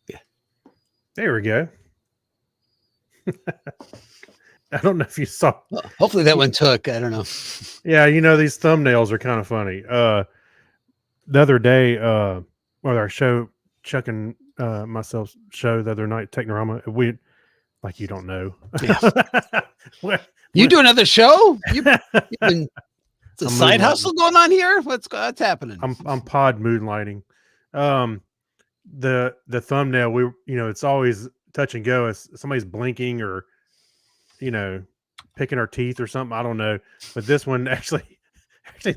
Yeah. There we go. I don't know if you saw. Well, hopefully that one took. I don't know. Yeah, these thumbnails are kind of funny. The other day, well, our show, Chuck and myself show the other night, Technorama. We like you don't know. Yeah. What- You what- do another show? You've been it's a I'm side moonlighting. hustle going on here? What's happening? I'm pod moonlighting. Um, the thumbnail, it's always touch and go. As somebody's blinking or you know picking our teeth or something. I don't know, but this one actually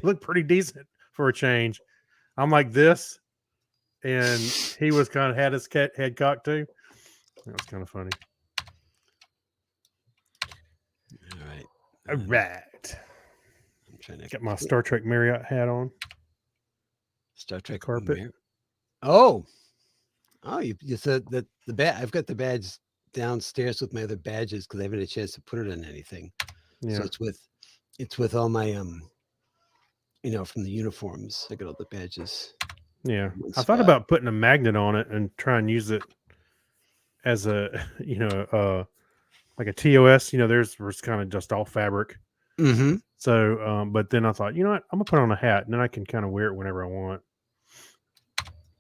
looked pretty decent for a change. I'm like this, and he was kind of had his head cocked too. That was kind of funny. All right. All right, I'm trying to got my Star Trek Marriott hat on. Star Trek Carpet. Oh. Oh, you said that the badge. I've got the badge downstairs with my other badges because I haven't had a chance to put it on anything. Yeah. So it's with all my from the uniforms. I got all the badges. Yeah. in one I thought spot. about putting a magnet on it and try and use it as a, like a TOS. Theirs was kind of just all fabric. Mm-hmm. So, but then I thought, you know what? I'm gonna put on a hat, and then I can kind of wear it whenever I want.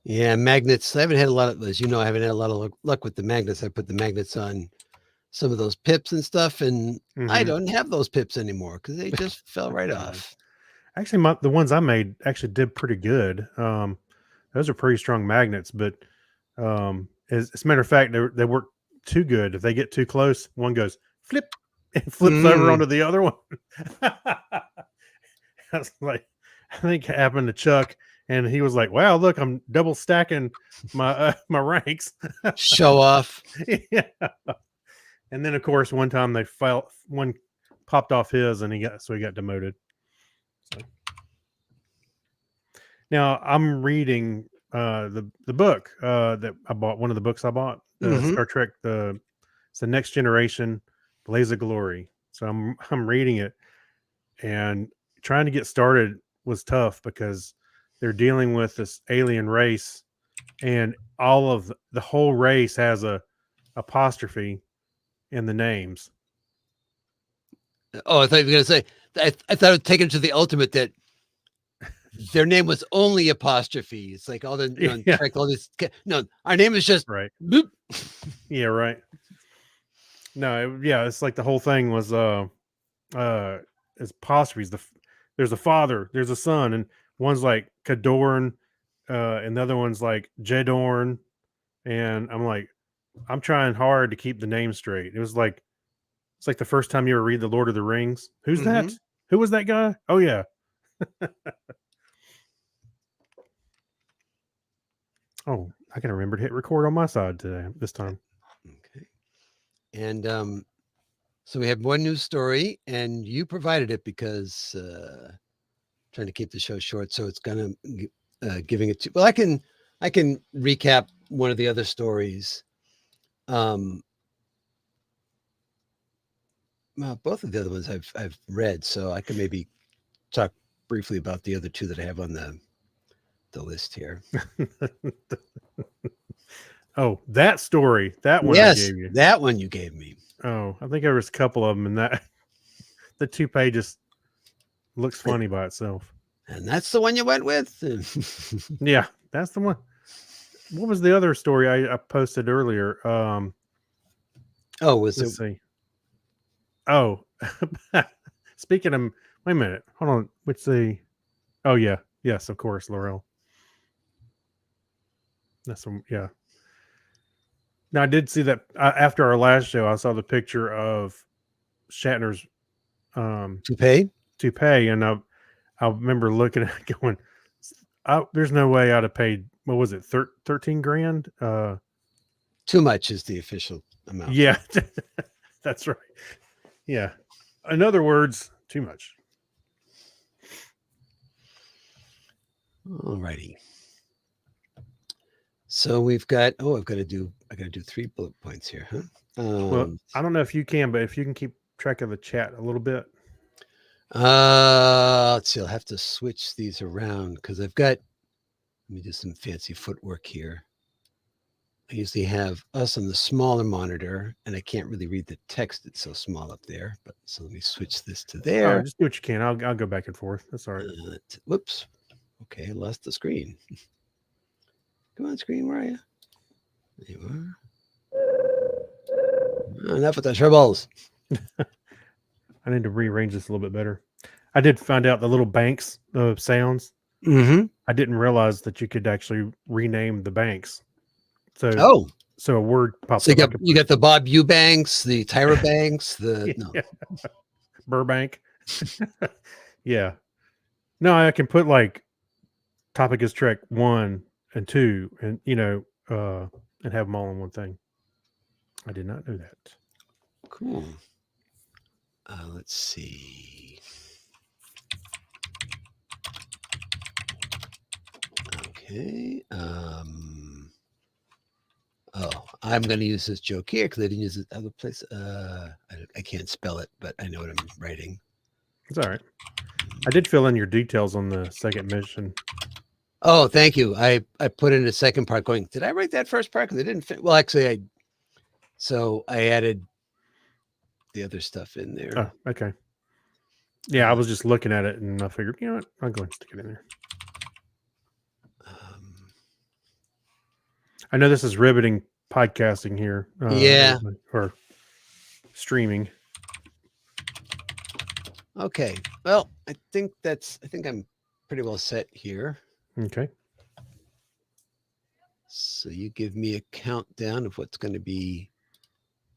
Yeah, magnets. I haven't had a lot of, as you know, I haven't had a lot of luck with the magnets. I put the magnets on some of those pips and stuff, and I Mhm. don't have those pips anymore because they just fell right Yeah. off. Actually, the ones I made actually did pretty good. Those are pretty strong magnets, but as a matter of fact, they work too good. If they get too close, one goes flip and flips over Mm. onto the other one. That's like, I think it happened to Chuck, and he was like, "Wow, look, I'm double stacking my ranks." Show off. Yeah. And then, of course, one time one popped off his, and he got demoted. So now I'm reading the book that I bought. One of the books I bought, the Mm-hmm. Star Trek, it's the Next Generation, Blaze of Glory. So I'm reading it, and trying to get started was tough because they're dealing with this alien race, and all of the whole race has a apostrophe in the names. Oh, I thought you were going to say, I thought it would take it to the ultimate that their name was only apostrophe. It's like all the, Yeah, Trek, all this. No, our name is just right. boop. Yeah, right. No, yeah, it's like the whole thing was it's apostrophes. There's a father, there's a son, and one's like Kadorn, and the other one's like Jedorn, and I'm like, I'm trying hard to keep the name straight. It's like the first time you ever read the Lord of the Rings. Who's Mm-hmm. that? Who was that guy? Oh yeah. Oh, I can remember to hit record on my side this time. Okay. And so we have one news story, and you provided it because trying to keep the show short, so it's gonna giving it to. Well, I can recap one of the other stories. Well, both of the other ones I've read, so I can maybe talk briefly about the other two that I have on the list here. Oh, that story, that one I Yes, gave you. that one you gave me, Oh, I think there was a couple of them, and that the 2 pages looks funny by itself. and that's the one you went with. Yeah, that's the one. What was the other story I posted earlier? Oh, was it? Let's see. Oh, speaking of, wait a minute, hold on. What's the? Oh yeah, yes, of course, Laurel. That's some, yeah. Now I did see that after our last show. I saw the picture of Shatner's Toupee? toupee, and I remember looking at it going, there's no way I'd have paid. What was it, 13 grand? Too much is the official amount. Yeah, that's right. Yeah, in other words, too much. All righty. So we've got. Oh, I got to do 3 bullet points here, huh? Well, I don't know if you can, but if you can keep track of the chat a little bit. Let's see. I'll have to switch these around because I've got. Let me do some fancy footwork here. I usually have us on the smaller monitor, and I can't really read the text. It's so small up there. But so let me switch this to Oh, there. just do what you can. I'll go back and forth. That's all right. Whoops. Okay, I lost the screen. Come on, screen, where are you? There you are. Enough with the troubles. I need to rearrange this a little bit better. I did find out the little banks of sounds. Mm-hmm. I didn't realize that you could actually rename the banks. Oh, So a word pops so up. you got the Bob Eubanks, the Tyra Banks, the no. Yeah. Burbank. Yeah. No, I can put like Topic is Trek 1 and 2 and and have them all in one thing. I did not know that. Cool. Let's see. Okay. Oh, I'm going to use this joke here because I didn't use it other place. I can't spell it, but I know what I'm writing. It's all right. I did fill in your details on the second mission. Oh, thank you. I put in a second part going, did I write that first part? Because I didn't fit. Well, actually, so I added the other stuff in there. Oh, okay. Yeah, I was just looking at it and I figured, you know what? I'll go and stick it in there. I know this is riveting podcasting here. Yeah. Or streaming. Okay. Well, I think I'm pretty well set here. Okay. So you give me a countdown of what's going to be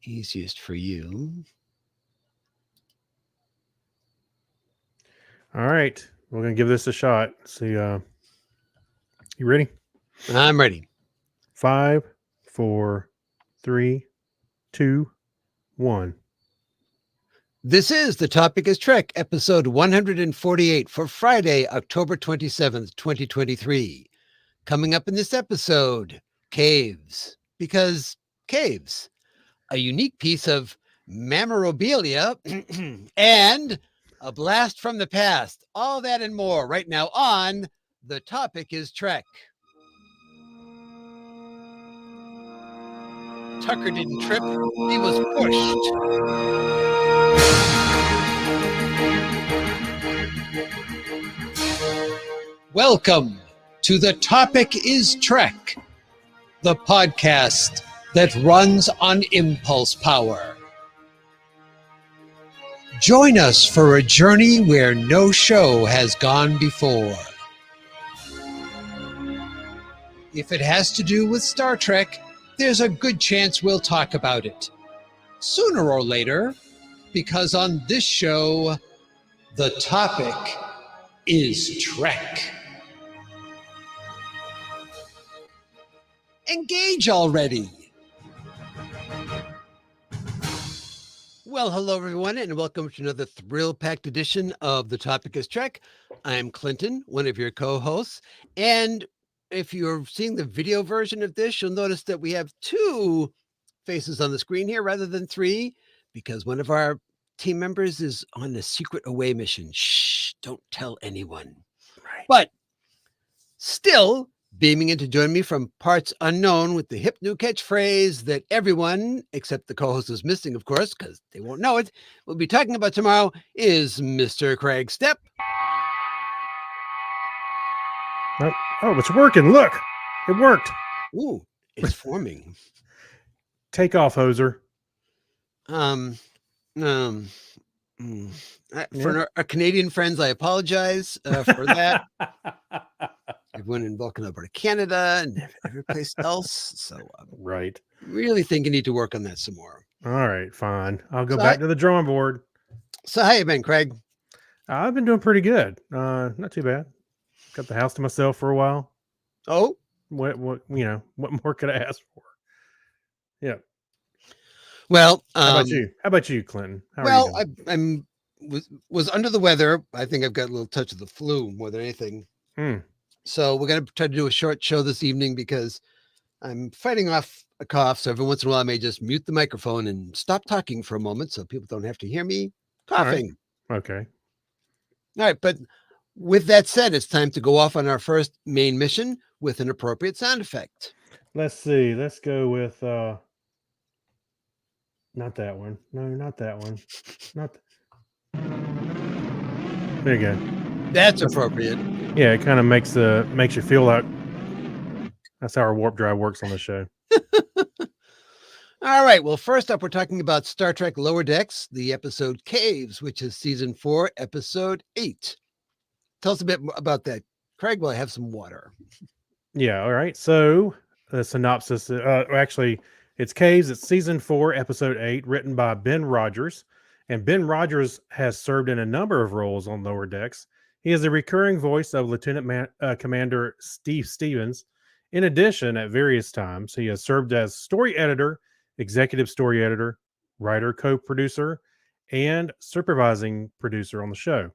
easiest for you. All right. We're going to give this a shot. See, you ready? I'm ready. 5, 4, 3, 2, 1. This is The Topic is Trek, episode 148 for Friday, October 27th, 2023. Coming up in this episode, caves. Because caves, a unique piece of memorabilia and a blast from the past. All that and more right now on The Topic is Trek. Tucker didn't trip, he was pushed. Welcome to The Topic is Trek, the podcast that runs on impulse power. Join us for a journey where no show has gone before. If it has to do with Star Trek, there's a good chance we'll talk about it. Sooner or later, because on this show, the topic is Trek. Engage already. Well, hello, everyone, and welcome to another thrill-packed edition of The Topic is Trek. I'm Clinton, one of your co-hosts, and if you're seeing the video version of this, you'll notice that we have 2 faces on the screen here rather than 3, because one of our team members is on a secret away mission. Shh, don't tell anyone. Right. But still beaming in to join me from parts unknown with the hip new catchphrase that everyone, except the co-host is missing, of course, because they won't know it, we'll be talking about tomorrow is Mr. Craig Stepp. Oh, it's working. Look, it worked. Ooh, it's forming. Take off, hoser. For our Canadian friends, I apologize for that. Everyone in Vulcan, Alberta, Canada, and every place else. So right. Really think you need to work on that some more. All right, fine. I'll go back to the drawing board. So how you been, Craig? I've been doing pretty good. Not too bad. Got the house to myself for a while. Oh, what more could I ask for? Yeah. Well, how about you? How about you, Clinton? How well, are you doing? was under the weather. I think I've got a little touch of the flu more than anything. So we're going to try to do a short show this evening because I'm fighting off a cough. So every once in a while, I may just mute the microphone and stop talking for a moment so people don't have to hear me coughing. All right. Okay. All right. But with that said, it's time to go off on our first main mission with an appropriate sound effect. Let's see. Let's go with not that one. No, not that one. Not there you go. That's That's, appropriate. yeah, it kind of makes you feel like that's how our warp drive works on the show. All right. Well, first up, we're talking about Star Trek Lower Decks, the episode Caves, which is season 4, episode 8. Tell us a bit about that, Craig. While I have some water. Yeah. All right. So the synopsis, actually, it's Caves. It's season 4, episode 8, written by Ben Rogers. And Ben Rogers has served in a number of roles on Lower Decks. He is the recurring voice of Commander Steve Stevens. In addition, at various times, he has served as story editor, executive story editor, writer, co-producer, and supervising producer on the show.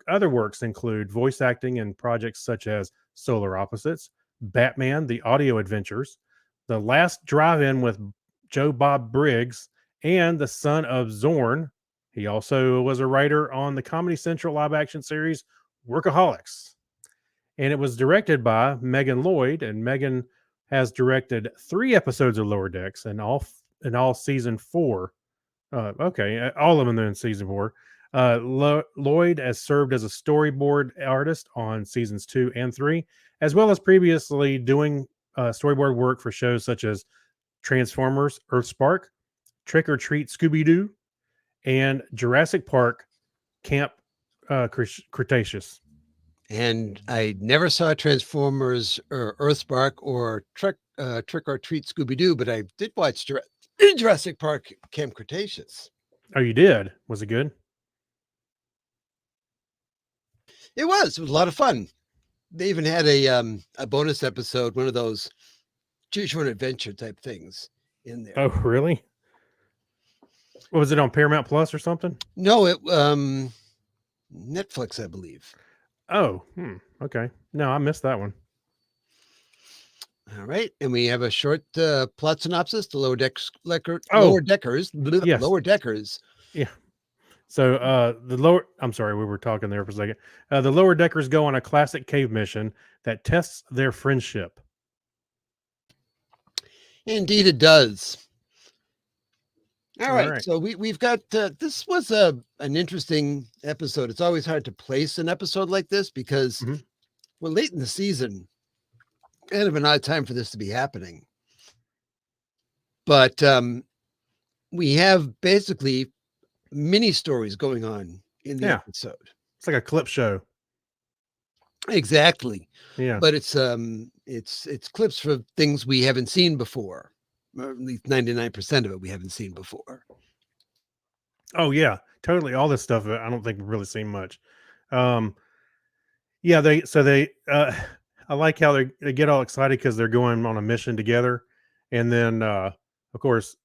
Other works include voice acting in projects such as Solar Opposites, Batman: The Audio Adventures, The Last Drive-In with Joe Bob Briggs, and The Son of Zorn. He also was a writer on the Comedy Central live action series Workaholics. And it was directed by Megan Lloyd, and Megan has directed 3 episodes of Lower Decks and all season 4. All of them in season 4. Lloyd has served as a storyboard artist on seasons 2 and 3, as well as previously doing storyboard work for shows such as Transformers: Earthspark, Trick or Treat Scooby Doo, and Jurassic Park: Camp Cretaceous. And I never saw Transformers or Earthspark or Trick or Treat Scooby Doo, but I did watch Jurassic Park Camp Cretaceous. Oh, you did? Was it good? It was a lot of fun. They even had a bonus episode, one of those choose your own adventure type things in there. Oh, really? What was it on Paramount Plus or something? No, it Netflix, I believe. Oh, okay. No, I missed that one. All right, and we have a short plot synopsis. The Lower Deckers, Yes. Lower Deckers. Yeah. So I'm sorry, we were talking there for a second. The Lower Deckers go on a classic cave mission that tests their friendship. Indeed, it does. All right, right. so we've got this was an interesting episode. It's always hard to place an episode like this because Mhm. we're late in the season. Kind of an odd time for this to be happening. But we have basically mini stories going on in the Yeah. episode. It's like a clip show. Exactly. Yeah. But it's clips for things we haven't seen before. Or at least 99% of it we haven't seen before. Oh yeah, totally. All this stuff I don't think we've really seen much. Yeah, they I like how they get all excited because they're going on a mission together, and then of course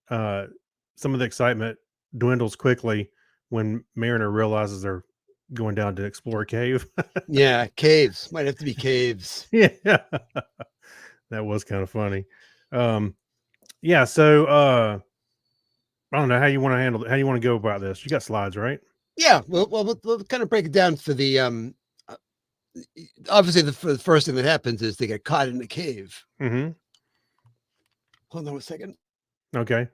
uh, some of the excitement dwindles quickly when Mariner realizes they're going down to explore a cave. Yeah, caves. Might have to be caves. Yeah, that was kind of funny. Yeah, so I don't know how you want to handle it. How you want to go about this? You got slides, right? Yeah, we'll kind of break it down for the uh, obviously the first thing that happens is they get caught in a cave. Mm-hmm. Hold on a second. Okay.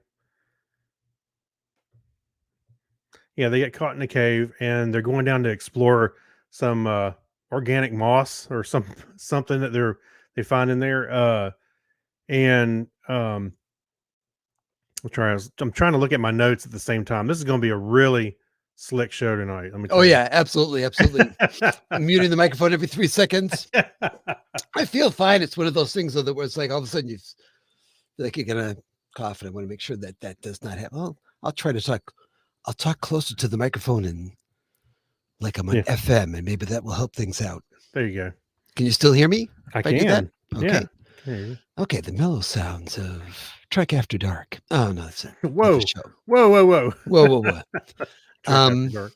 Yeah, they get caught in a cave and they're going down to explore some organic moss or something that they find in there. And I'm trying to look at my notes at the same time. This is going to be a really slick show tonight. Let me Oh tell you. yeah, absolutely, absolutely. I'm muting the microphone every 3 seconds. I feel fine. It's one of those things though that where it's like all of a sudden you feel like you're gonna cough, and I want to make sure that that does not happen. Well, I'll try to talk. I'll talk closer to the microphone and like I'm on Yeah. FM, and maybe that will help things out. There you go. Can you still hear me? I if I did that? can. Okay. Yeah. Okay. The mellow sounds of Trek After Dark. Oh no, that's a Whoa. show. Whoa. Whoa, whoa, whoa. Trek After Dark.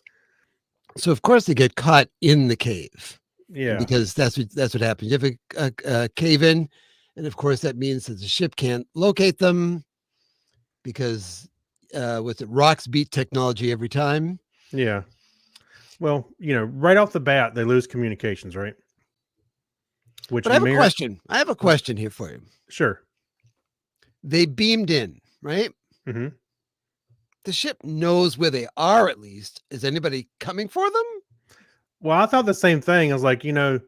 So of course they get caught in the cave. Yeah. Because that's what happens. You have a cave in, and of course that means that the ship can't locate them because with the rocks beat technology every time. Yeah. Well, right off the bat, they lose communications, right? which But I have a mirror. question. I have a question here for you. Sure. They beamed in, right? Hmm. The ship knows where they are, at least. Is anybody coming for them? Well, I thought the same thing. I was like, I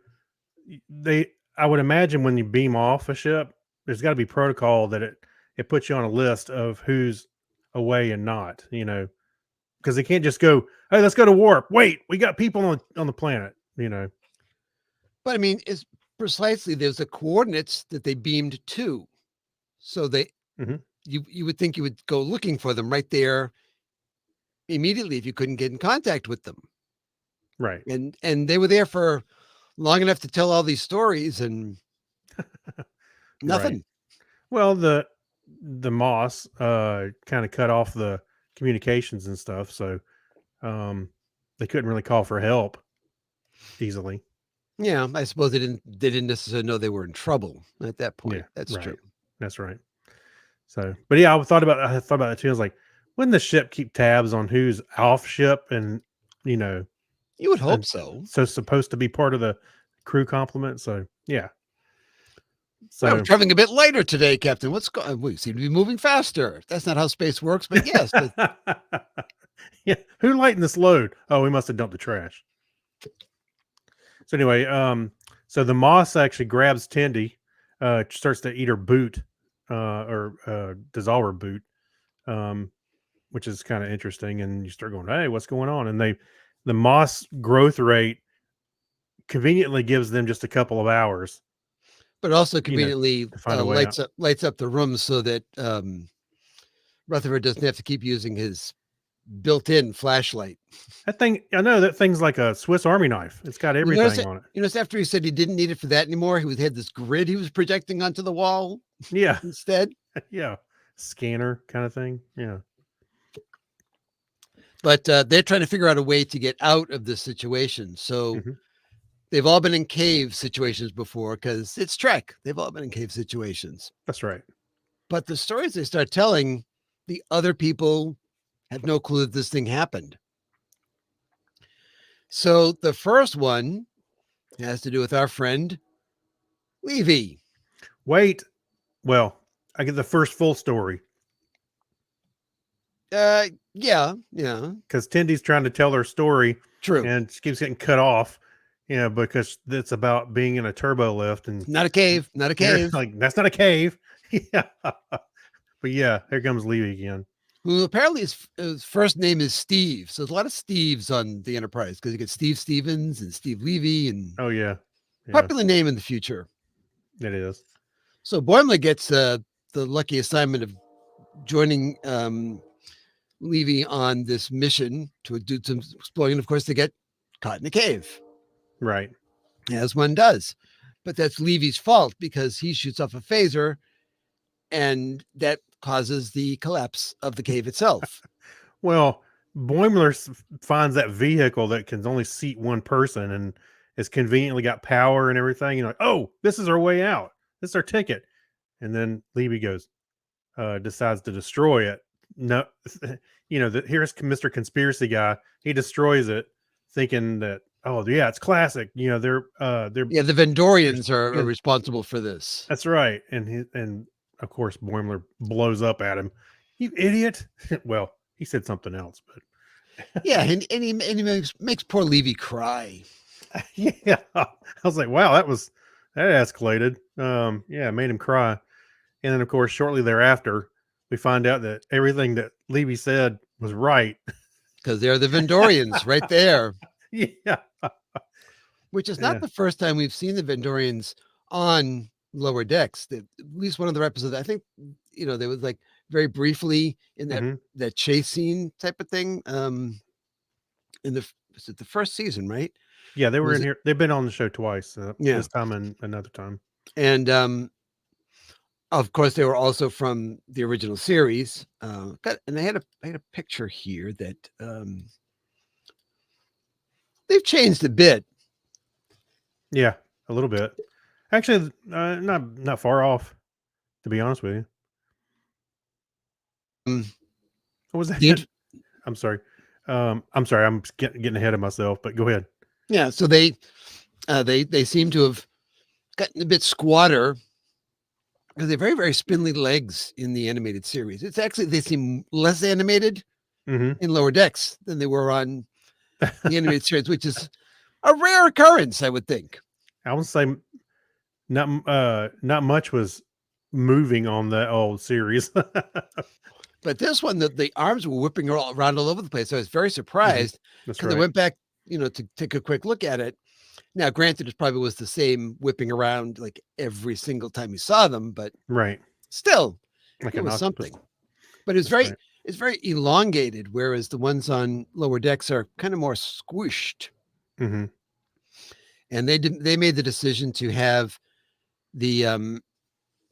would imagine when you beam off a ship, there's got to be protocol that it puts you on a list of who's away and not, because they can't just go, hey, let's go to warp. Wait, we got people on the planet, But I mean, it's precisely there's the coordinates that they beamed to. So Mhm. you would think you would go looking for them right there immediately if you couldn't get in contact with them. Right. And they were there for long enough to tell all these stories and Right. nothing. Well, the Moss kind of cut off the communications and stuff, so they couldn't really call for help easily. Yeah, I suppose they didn't necessarily know they were in trouble at that Yeah, point. That's right. true. That's right. So, but yeah, I thought about it too. I was like, wouldn't the ship keep tabs on who's off ship and you know, You would hope and so. so supposed to be part of the crew complement? So yeah. Well, we're So traveling a bit lighter today, Captain. What's going? We seem to be moving faster. That's not how space works, but yes. yeah, who lightened this load? Oh, we must have dumped the trash. So anyway, so the Moss actually grabs Tindy, starts to eat her boot, or dissolve her boot, um, which is kind of interesting. And you start going, "Hey, what's going on?" And the Moss growth rate conveniently gives them just a couple of hours, But also you know, conveniently to find a way out. lights up the room so that Rutherford doesn't have to keep using his built-in flashlight. That thing, I know that thing's like a Swiss Army knife. It's got You notice everything it? on it. You notice after he said he didn't need it for that anymore, had this grid he was projecting onto the wall Yeah, instead. yeah, scanner kind of thing. Yeah, But they're trying to figure out a way to get out of this situation. So hmm, they've all been in cave situations before because it's Trek. They've all been in cave situations. that's right. But the stories they start telling, the other people have no clue that this thing happened. So the first one has to do with our friend Levy. Wait, well, I get the first full story Yeah, because Tindy's trying to tell her story true. and she keeps getting cut off, because it's about being in a turbo lift and Not a cave, not a you're cave. like, that's not a cave. Yeah. But yeah, here comes Levy again. Who apparently his first name is Steve. So there's a lot of Steves on the Enterprise because you get Steve Stevens and Steve Levy and Oh yeah. Yeah, popular name in the future. it is. So Boimler gets the lucky assignment of joining Levy on this mission to do some exploring. Of course, they get caught in a cave, Right. as one does. But that's Levy's fault because he shoots off a phaser and that causes the collapse of the cave itself. Well, Boimler finds that vehicle that can only seat one person and it's conveniently got power and everything. Like, oh, this is our way out. This is our ticket. And then Levy decides to destroy it. No, here's Mr. Conspiracy Guy. He destroys it, thinking that, oh yeah, it's classic. They're Yeah, the Vendorians are yeah, responsible for this. that's right. And of course Boimler blows up at him. You idiot. Well, he said something else, but Yeah, and he makes poor Levy cry. yeah, I was like, wow, that escalated. Yeah, it made him cry. And then of course, shortly thereafter, we find out that everything that Levy said was right. Because they're the Vendorians right there, Yeah. which is Yeah. not the first time we've seen the Vendorians on lower decks. At least one of their episodes, I think, there was like very briefly in Mhm. that chase scene type of thing. Was it the first season, right? Yeah, they were Was in it? here. They've been on the show twice. Yeah, This time and another time. and of course they were also from the original series. And I had a picture here that they've changed a bit. Yeah, a little bit. Actually, not far off, to be honest with you. Um, What was that? the int- I'm sorry. I'm sorry. I'm getting ahead of myself, but go ahead. yeah, so they seem to have gotten a bit squatter because they're very, very spindly legs in the animated series. It's actually they seem less animated Hmm. in Lower Decks than they were on the animated series, which is a rare occurrence, I would think. I would say not much was moving on that old series. But this one, the arms were whipping around all over the place. So I was very Mhm. surprised That's because I right. went back, to take a quick look at it. Now, granted, it probably was the same whipping around like every single time you saw them, but Right. still, Like it an was octopus. something. But That's right. it's very elongated, whereas the ones on Lower Decks are kind of more squished. Hmm. And they made the decision to have the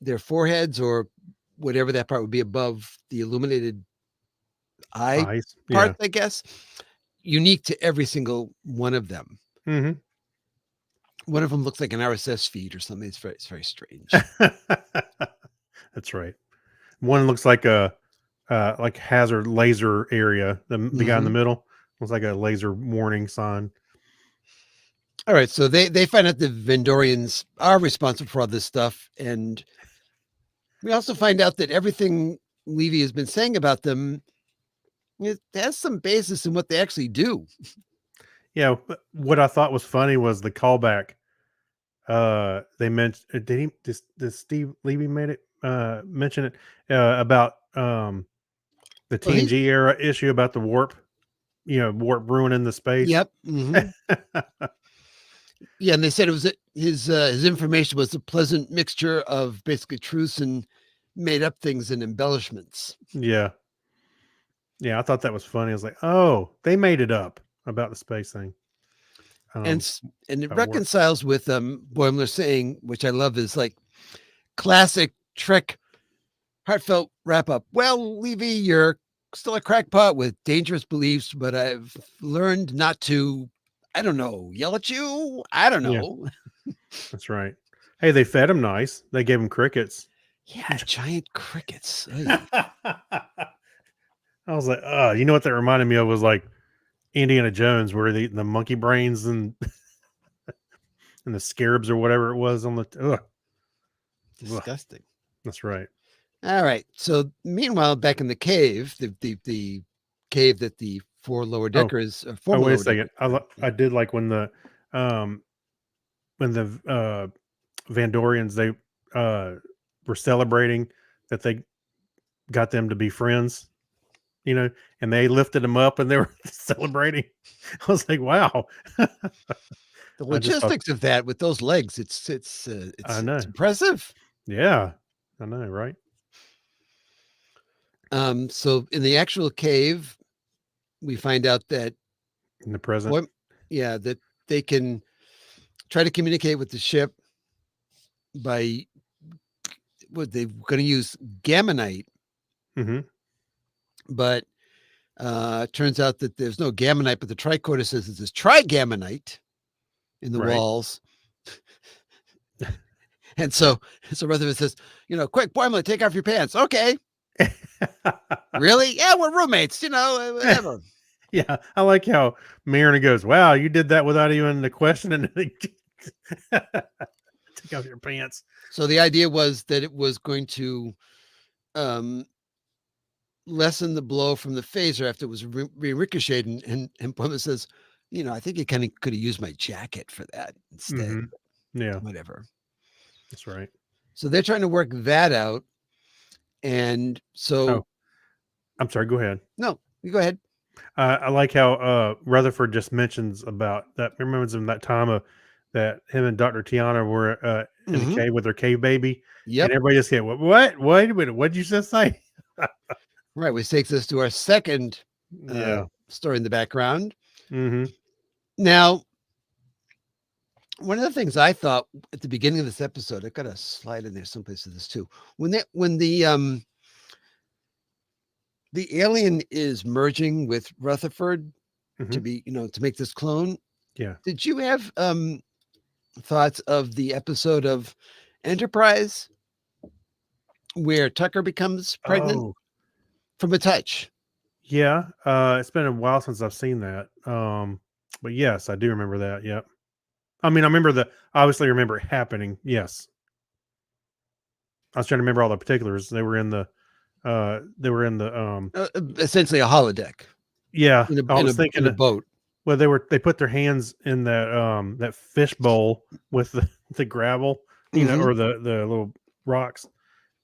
their foreheads or whatever that part would be above the illuminated eye Eyes. Yeah. parts, I guess, unique to every single one of them. Hmm. One of them looks like an RSS feed or something. It's very strange. That's right. One looks like a hazard laser area. The guy in the Mhm. middle looks like a laser warning sign. All right, so they find out the Vendorians are responsible for all this stuff, and we also find out that everything Levy has been saying about them, it has some basis in what they actually do. Yeah. What I thought was funny was the callback. They mentioned did Steve Levy made it mention it about the Well, he TNG era issue about the warp, warp ruining the space. Yep. Mhm. Yeah, and they said it was his information was a pleasant mixture of basically truths and made up things and embellishments. Yeah. Yeah, I thought that was funny. I was like, "Oh, they made it up about the space thing." And Um, and it about warp. reconciles with Boimler saying, which I love, is like classic Trek heartfelt wrap up. Well, Levy, you're still a crackpot with dangerous beliefs, but I've learned not to, I don't know, yell at you. I don't Yeah, know. that's right. Hey, they fed him nice. They gave him crickets. Yeah, giant crickets. Oy. I was like, you know what that reminded me of was like Indiana Jones, where they eating the monkey brains and and the scarabs or whatever it was on the. Ugh, Disgusting. that's right. All right. So meanwhile, back in the cave, the cave that the four lower Oh, deckers, oh, former wait a lower second. deckers, are in. Yeah. I did like um when the Vandorians they uh were celebrating that they got them to be friends, and they lifted them up and they were celebrating. I was like, wow. The I just thought, logistics of that with those legs, I it's know. impressive. Yeah, I know, right? So in the actual cave, we find out that In the present. boy, yeah, that they can try to communicate with the ship by what they're going to use gammonite, Hmm. but turns out that there's no gammonite, but the tricorder says it's this trigammonite in the Right. walls. And so Rutherford says, quick, Boimler, take off your pants. Okay. Really? Yeah, we're roommates, whatever. Yeah, I like how Mariner goes, "Wow, you did that without even the question." And take off your pants. So the idea was that it was going to um, lessen the blow from the phaser after it was ricocheted. And Boimler says, I think you kind of could have used my jacket for that instead. Hmm. Yeah, Whatever. that's right. So they're trying to work that out. And Oh, so, I'm sorry. Go ahead. no, you go ahead. I like how Rutherford just mentions about that. Reminds him that time of that him and Dr. Tiana were in the Hmm. cave with their cave baby, and Yep. everybody just get what? Wait a minute, what did you just say? Right. Which takes us to our second Yeah. story in the background. Hmm. Now, one of the things I thought at the beginning of this episode, I got a slide in there someplace of this too. When the alien is merging with Rutherford to Hmm. be, to make this clone, Yeah. did you have thoughts of the episode of Enterprise where Tucker becomes pregnant Oh, from a touch? yeah. It's been a while since I've seen that. But yes, I do remember that. Yep. I mean, obviously remember it happening. Yes. I was trying to remember all the particulars. They were in the, Essentially a holodeck yeah, I in was thinking a boat. well, they put their hands in that fish bowl with the gravel, Mhm. or the little rocks.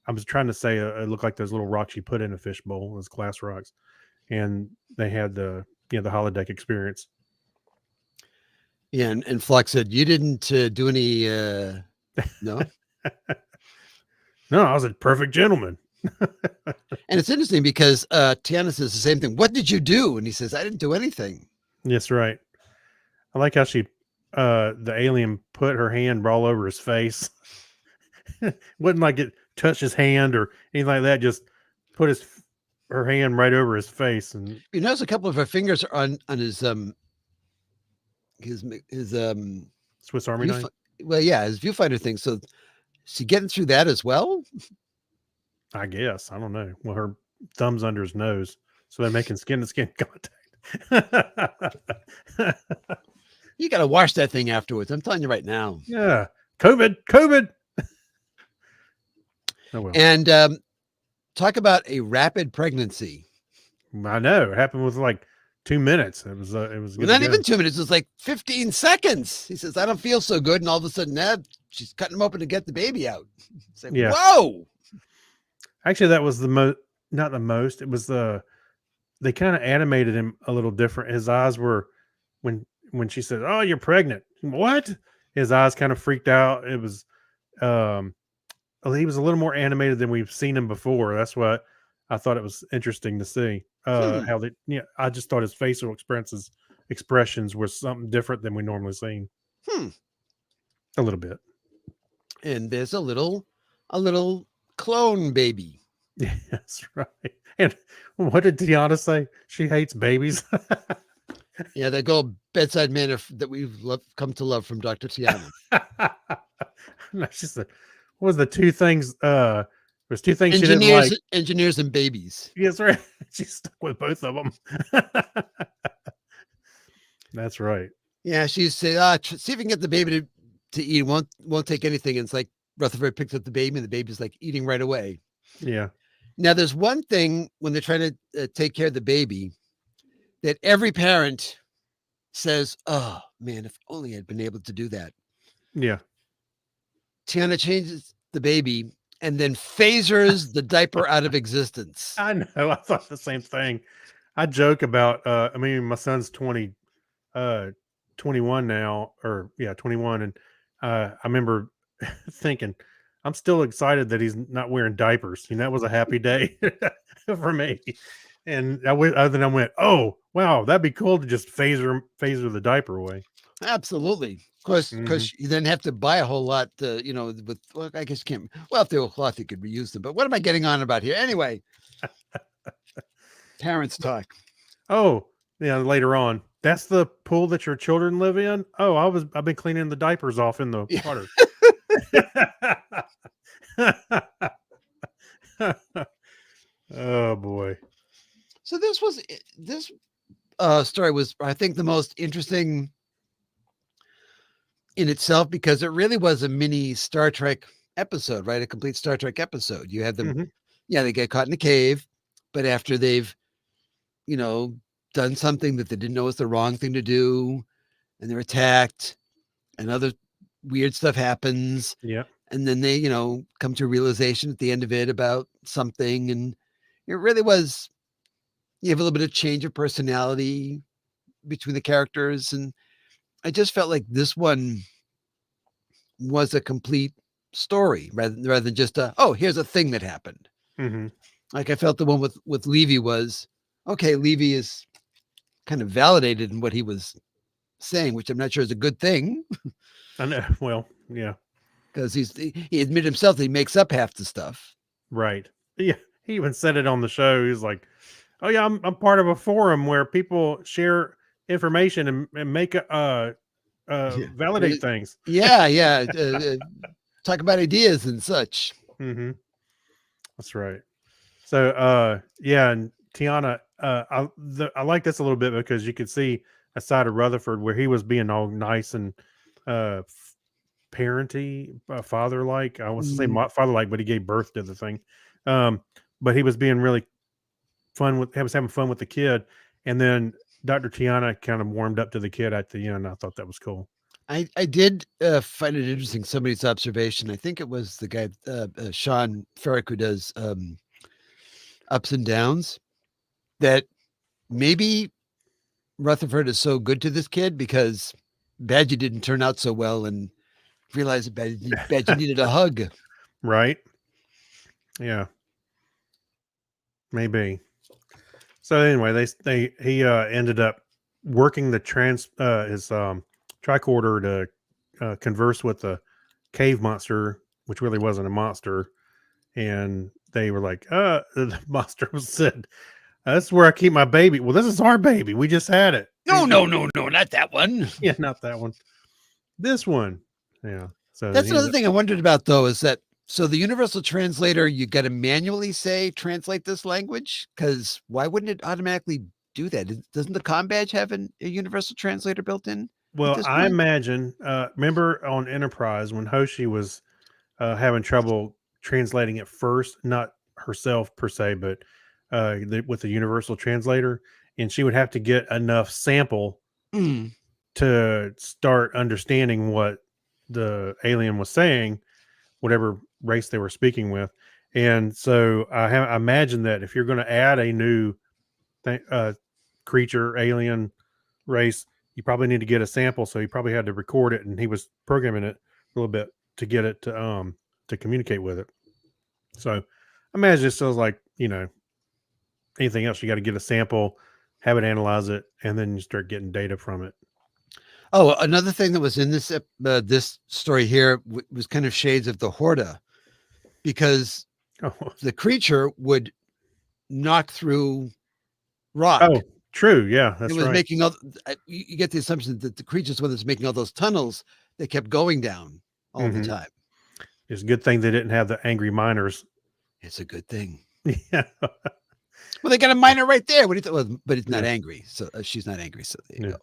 I was trying to say it looked like those little rocks you put in a fish bowl, those glass rocks, and they had the holodeck experience. Yeah, and Flock said, "You didn't do any." No, No, I was a perfect gentleman. and it's interesting because Tiana says the same thing. What did you do? And he says, "I didn't do anything." Yes, right. I like how the alien put her hand all over his face. Wasn't like it touched his hand or anything like that. Just put her hand right over his face, and You notice a couple of her fingers are on his Swiss Army knife. viewfi- well, yeah, his viewfinder thing. So is she getting through that as well? I guess I don't know. Well, her thumb's under his nose, so they're making skin to skin contact. You got to wash that thing afterwards. I'm telling you right now. Yeah, COVID. Oh well, And talk about a rapid pregnancy. I know it happened with like 2 minutes. It was Well, good to not go. even 2 minutes. It was like 15 seconds. He says, "I don't feel so good," and all of a sudden, she's cutting him open to get the baby out. It's like, Yeah, whoa! actually, that was the most. Not the most. It was they kind of animated him a little different. His eyes were when she said, "Oh, you're pregnant." What? His eyes kind of freaked out. It was um he was a little more animated than we've seen him before. That's what I thought it was interesting to see. Hmm. How they I just thought his facial expressions were something different than we normally see. Hmm. A little bit. And there's a little clone baby. Yes, right. And what did Tiana say? She hates babies. Yeah, that gold bedside manner that come to love from Dr. Tiana. No, she said, what was the two things? There's two things she didn't like. Engineers and babies. Yes, right. She's stuck with both of them. That's right. Yeah, she said, see if you can get the baby to eat. Won't take anything. And it's like Rutherford picks up the baby, and the baby's like eating right away. Yeah. Now, there's one thing when they're trying to take care of the baby that every parent says, "Oh man, if only I'd been able to do that." Yeah. Tiana changes the baby and then phasers the diaper out of existence. I know. I thought the same thing. I joke about I mean my son's 21 now, or yeah, 21, and I remember thinking I'm still excited that he's not wearing diapers. That was a happy day for me. And then I went, "Oh, wow, that'd be cool to just phaser the diaper away." Absolutely. Of course, Mhm. because you then have to buy a whole lot, with, well, I guess you can't. Well, if they were cloth, you could reuse them. But what am I getting on about here? Anyway, parents talk. Oh, yeah, later on. That's the pool that your children live in? Oh, I've been cleaning the diapers off in the Yeah. water. Oh boy. So this story was, I think, the most interesting in itself because it really was a mini Star Trek episode, right? A complete Star Trek episode. You had them, Mhm. yeah, they get caught in a cave, but after they've, you know, done something that they didn't know was the wrong thing to do, and they're attacked, and other weird stuff happens, Yeah. and then they, come to a realization at the end of it about something, and it really was. You have a little bit of change of personality between the characters, and I just felt like this one was a complete story rather than just oh, here's a thing that happened. Mhm. Like I felt the one with Levy was okay. Levy is kind of validated in what he was saying, which I'm not sure is a good thing I know. Well, yeah. because he admitted himself that he makes up half the stuff. Right. Yeah. He even said it on the show. He's like, "Oh yeah, I'm part of a forum where people share information and make Yeah, validate things." yeah. Talk about ideas and such. Mhm. That's right. So, yeah, and Tiana, I like this a little bit because you could see a side of Rutherford where he was being all nice and parenty, father like. I was to say Mm, father like, but he gave birth to the thing. Um, but he was being really fun with, he was having fun with the kid, and then Dr. Tiana kind of warmed up to the kid at the end. I thought that was cool. I did find it interesting, somebody's observation. I think it was the guy, Sean Ferrick, who does Ups and Downs, that maybe Rutherford is so good to this kid because Badgie didn't turn out so well and realized that Badgie needed a hug. Right? Yeah, maybe. So anyway, he ended up working the his tricorder to converse with the cave monster, which really wasn't a monster, and they were like, the monster said, "That's where I keep my baby." Well, this is our baby. We just had it. No, no, no, no, not that one. Yeah, not that one. This one. Yeah. So That's he ended another thing I wondered about, though, is that so the universal translator, you got to manually say translate this language, because why wouldn't it automatically do that? Doesn't the com badge have a universal translator built in at well, this I point? imagine. Remember on Enterprise when Hoshi was having trouble translating it first, not herself per se, but with the universal translator, and she would have to get enough sample Mm. to start understanding what the alien was saying, whatever race they were speaking with. And so I imagine that if you're going to add a new creature, alien race, you probably need to get a sample. So he probably had to record it, and he was programming it a little bit to get it to communicate with it. So I imagine it feels like, anything else. You got to get a sample, have it analyze it, and then you start getting data from it. Oh, another thing that was in this story here was kind of shades of the Horta, because Oh, the creature would knock through rock. oh, true. Yeah, It that's was right. making all. You get the assumption that the creature's one that's making all those tunnels that kept going down all the Hmm. time. It's a good thing they didn't have the angry miners. It's a good thing. Yeah, Well, they got a miner right there. What do you well, but it's not yeah, angry. So she's not angry. So there you yeah. go.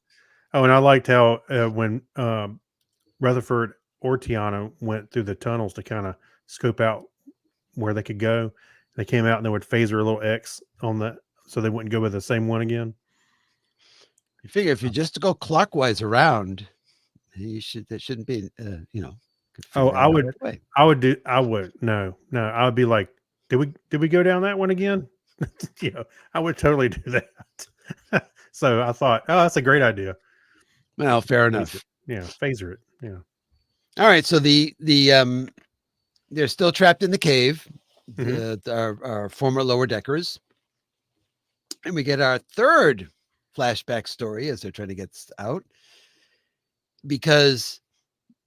Oh, and I liked how when Rutherford or Tiana went through the tunnels to kind of scope out where they could go. They came out and they would phaser a little X on the, so they wouldn't go with the same one again. You figure if you just go clockwise around, that shouldn't be could Oh, figure that out right away. I would, no, I would be like, did we go down that one again? I would totally do that. So I thought, oh, that's a great idea. Well, fair Phaser it. enough. Yeah, phaser it. Yeah. All right. So they're still trapped in the cave. Hmm. Our former lower deckers, and we get our third flashback story as they're trying to get out, because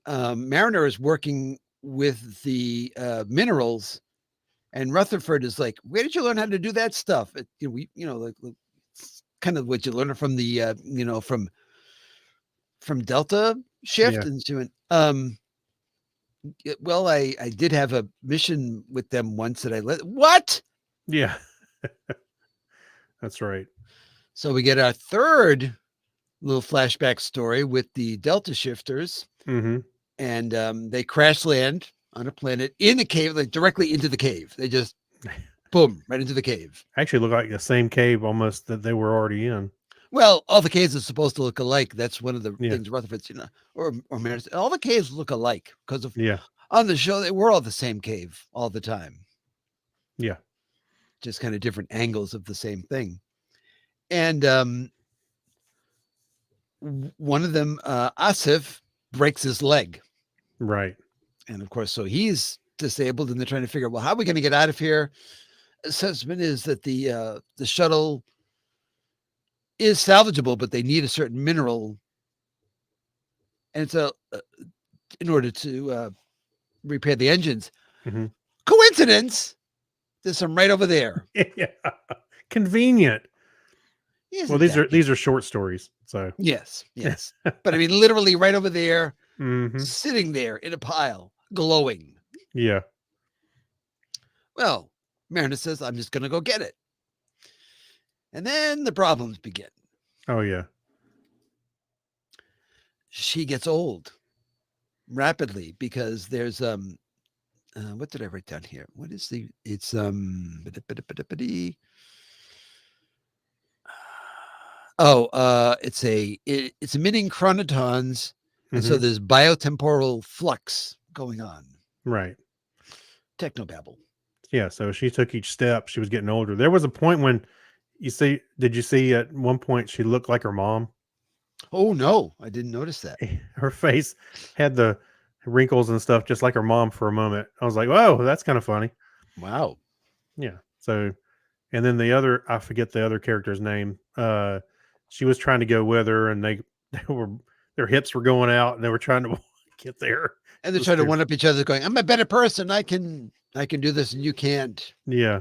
Mariner is working with the minerals, and Rutherford is like, "Where did you learn how to do that stuff?" Like it's kind of what you learn from the from Delta Shift, Yeah. and she went, well, I did have a mission with them once that I let what? Yeah. That's right. So we get our third little flashback story with the Delta Shifters, Hmm. and they crash land on a planet in the cave, like directly into the cave. They just boom right into the cave. Actually, look like the same cave almost that they were already in. Well, all the caves are supposed to look alike. That's one of the Yeah. things Rutherford's, or Maris, all the caves look alike because of Yeah. on the show they were all the same cave all the time, Yeah. just kind of different angles of the same thing. And one of them, Asif, breaks his leg, Right. and of course, so he's disabled, and they're trying to figure out, well, how are we going to get out of here? Assessment is that the shuttle is salvageable, but they need a certain mineral, and it's in order to repair the engines. Hmm. Coincidence? There's some right over there. Yeah. Convenient. Well, Isn't that? these are short stories. So Yes, yes. But I mean, literally right over there, hmm. sitting there in a pile, glowing. Yeah. Well, Mariner says, I'm just going to go get it. And then the problems begin. Oh yeah. She gets old. rapidly because there's what did I write down here? What is the? It's it's emitting chronotons, and so Hmm. there's biotemporal flux going on. Right. Technobabble. Yeah. So she took each step. She was getting older. There was a point when did you see at one point she looked like her mom? Oh no, I didn't notice that. Her face had the wrinkles and stuff just like her mom for a moment. I was like, whoa, that's kind of funny. Wow. Yeah. So, and then the other, I forget the other character's name. She was trying to go with her, and they were their hips were going out, and they were trying to get there. And It they're was trying to stupid. one up each other, going, "I'm a better person. I can do this, and you can't." Yeah,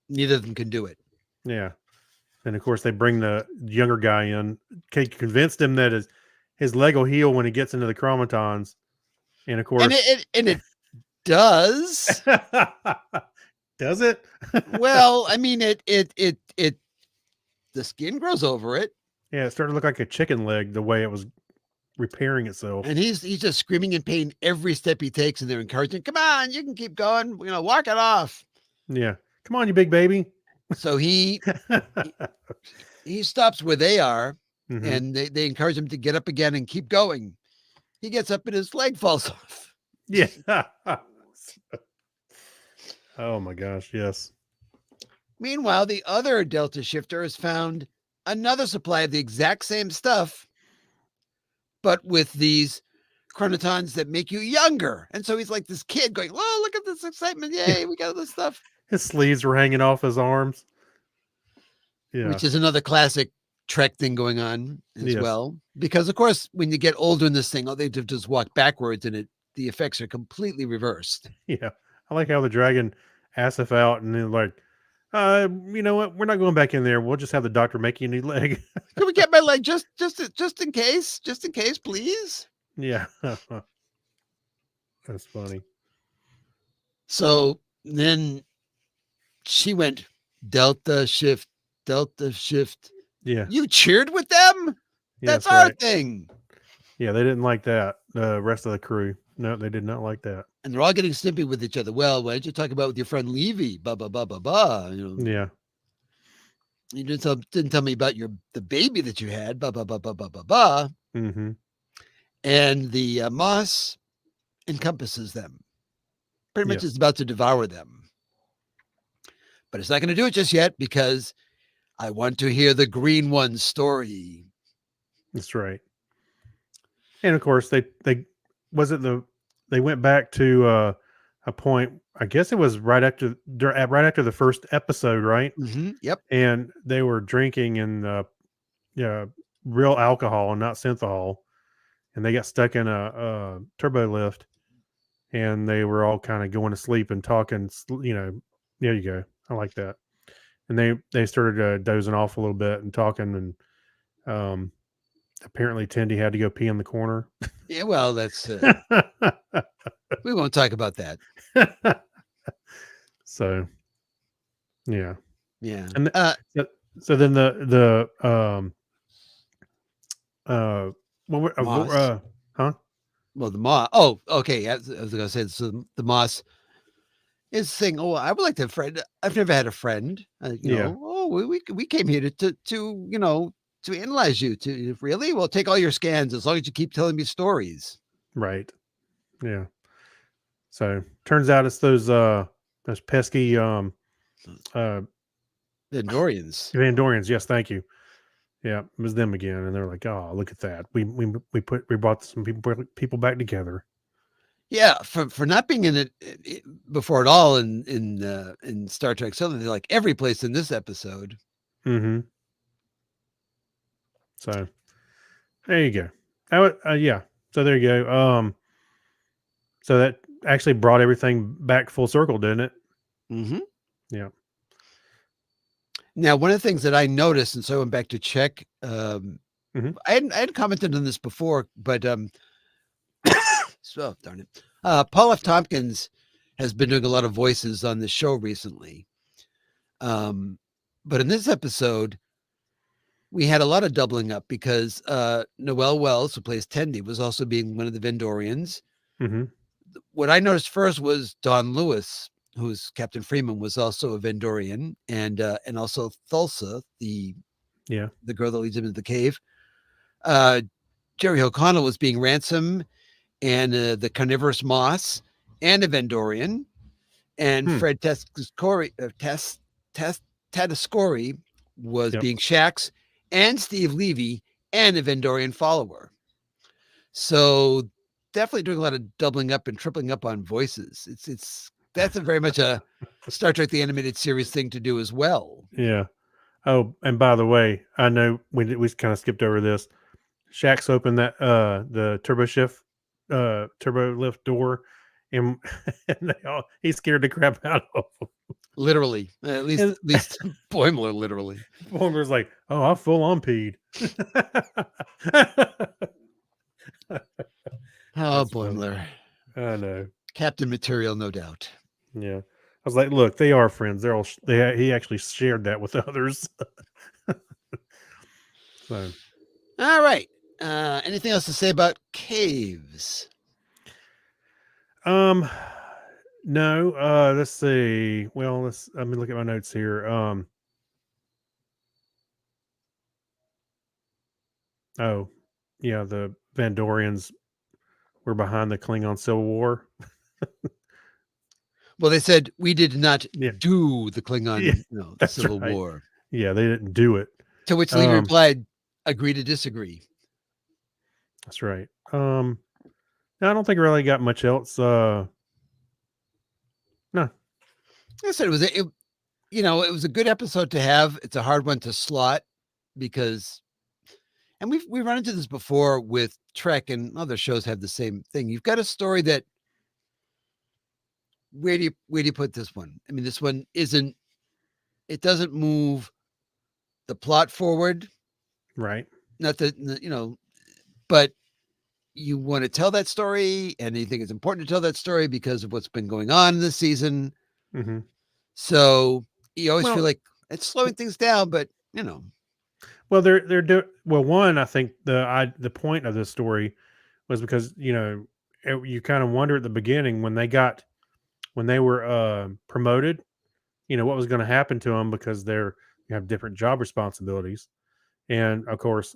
Neither of them can do it. yeah. And of course, they bring the younger guy in, convinced him that his leg will heal when he gets into the chromatons. And of And course, it does. does it? Well, I mean, it the skin grows over it, Yeah, it started to look like a chicken leg the way it was repairing itself. and he's just screaming in pain every step he takes, and they're encouraging, "Come on, you can keep going. Walk it off." Yeah. Come on, you big baby. So he stops where they are, Hmm. and they encourage him to get up again and keep going. He gets up, and his leg falls off. Yeah. Oh my gosh, yes. Meanwhile, the other Delta shifter has found another supply of the exact same stuff, but with these chronotons that make you younger. And so he's like this kid going, "Oh, look at this excitement. Yeah. Yay, we got all this stuff." His sleeves were hanging off his arms. Yeah. Which is another classic Trek thing going on as Yes. well. Because of course, when you get older in this thing, all they do is just walk backwards, and the effects are completely reversed. Yeah. I like how the dragon Asif out and then like, you know what? We're not going back in there. We'll just have the doctor make you a new leg. Can we get my leg just in case? Just in case, please. Yeah. That's funny. So then she went Delta shift, Delta shift. Yeah. You cheered with them? That's Yes, our right. thing. Yeah, they didn't like that. The rest of the crew. No, they did not like that. And they're all getting snippy with each other. Well, why don't you talk about with your friend Levy? Ba ba ba ba ba. Yeah. You didn't tell me about the baby that you had. Ba ba ba ba ba ba ba. Mm-hmm. And the moss encompasses them. Pretty much Yes. is about to devour them. But it's not going to do it just yet because I want to hear the green one's story. That's right. And of course, they they went back to a point. I guess it was right after the first episode, right? Yep. And they were drinking and yeah, real alcohol and not synthahol, and they got stuck in a turbo lift, and they were all kind of going to sleep and talking. There you go. I like that. And they started dozing off a little bit and talking, and apparently Tindy had to go pee in the corner. Yeah, well, that's we won't talk about that. So, yeah. Yeah. And so then Moss. huh? Well, the moss. Oh, okay. I was going to say, so the moss is saying, "Oh, I would like to have a friend. I've never had a friend. Yeah. Oh, we came here to to analyze you. To really, well, take all your scans as long as you keep telling me stories." Right. Yeah. So turns out it's those pesky The Andorians. Vandorians. Yes, thank you. Yeah, it was them again, and they're like, "Oh, look at that! We brought some people back together." Yeah, for not being in it before at all in Star Trek Southern, they're like every place in this episode. Mm-hmm. So there you go. Yeah. So there you go. So that actually brought everything back full circle, didn't it? Mm-hmm. Yeah. Now, one of the things that I noticed, and so I went back to check. Mhm. I had commented on this before, but so darn it. Paul F. Tompkins has been doing a lot of voices on the show recently. But in this episode, we had a lot of doubling up because Noelle Wells, who plays Tendi, was also being one of the Vendorians. Mm-hmm. What I noticed first was Don Lewis, who's Captain Freeman, was also a Vendorian, and also Thulsa, the girl that leads him into the cave. Jerry O'Connell was being Ransom, and the carnivorous Moss, and a Vendorian, and Fred Tatascori was being Shax, and Steve Levy, and a Vendorian follower. So definitely doing a lot of doubling up and tripling up on voices. That's very much a Star Trek the Animated Series thing to do as well. Yeah. Oh, and by the way, I know we kind of skipped over this. Shax opened that the turbo lift door, and, he scared the crap out of them. Literally, at least Boimler literally. Boimler's like, "Oh, I full on peed." Oh, Boimler. I know. Captain material, no doubt. Yeah. I was like, look, they are friends. He actually shared that with others. So, all right. Anything else to say about caves? No. Let's see. Well, let me look at my notes here. Oh, yeah, the Vandorians were behind the Klingon Civil War. Well, they said we did not do the Klingon the Civil War. Yeah, they didn't do it. To which Levy replied, "Agree to disagree." That's right. I don't think I really got much else. No. I said it was a good episode to have. It's a hard one to slot because, and we've run into this before with Trek, and other shows have the same thing. You've got a story that, where do you put this one? I mean, this one it doesn't move the plot forward. Right. Not that, but you want to tell that story, and you think it's important to tell that story because of what's been going on this season. Mm-hmm. So you always feel like it's slowing things down, but well, they're doing well. One, I think the point of this story was because you kind of wonder at the beginning when they were promoted, what was going to happen to them because you have different job responsibilities, and of course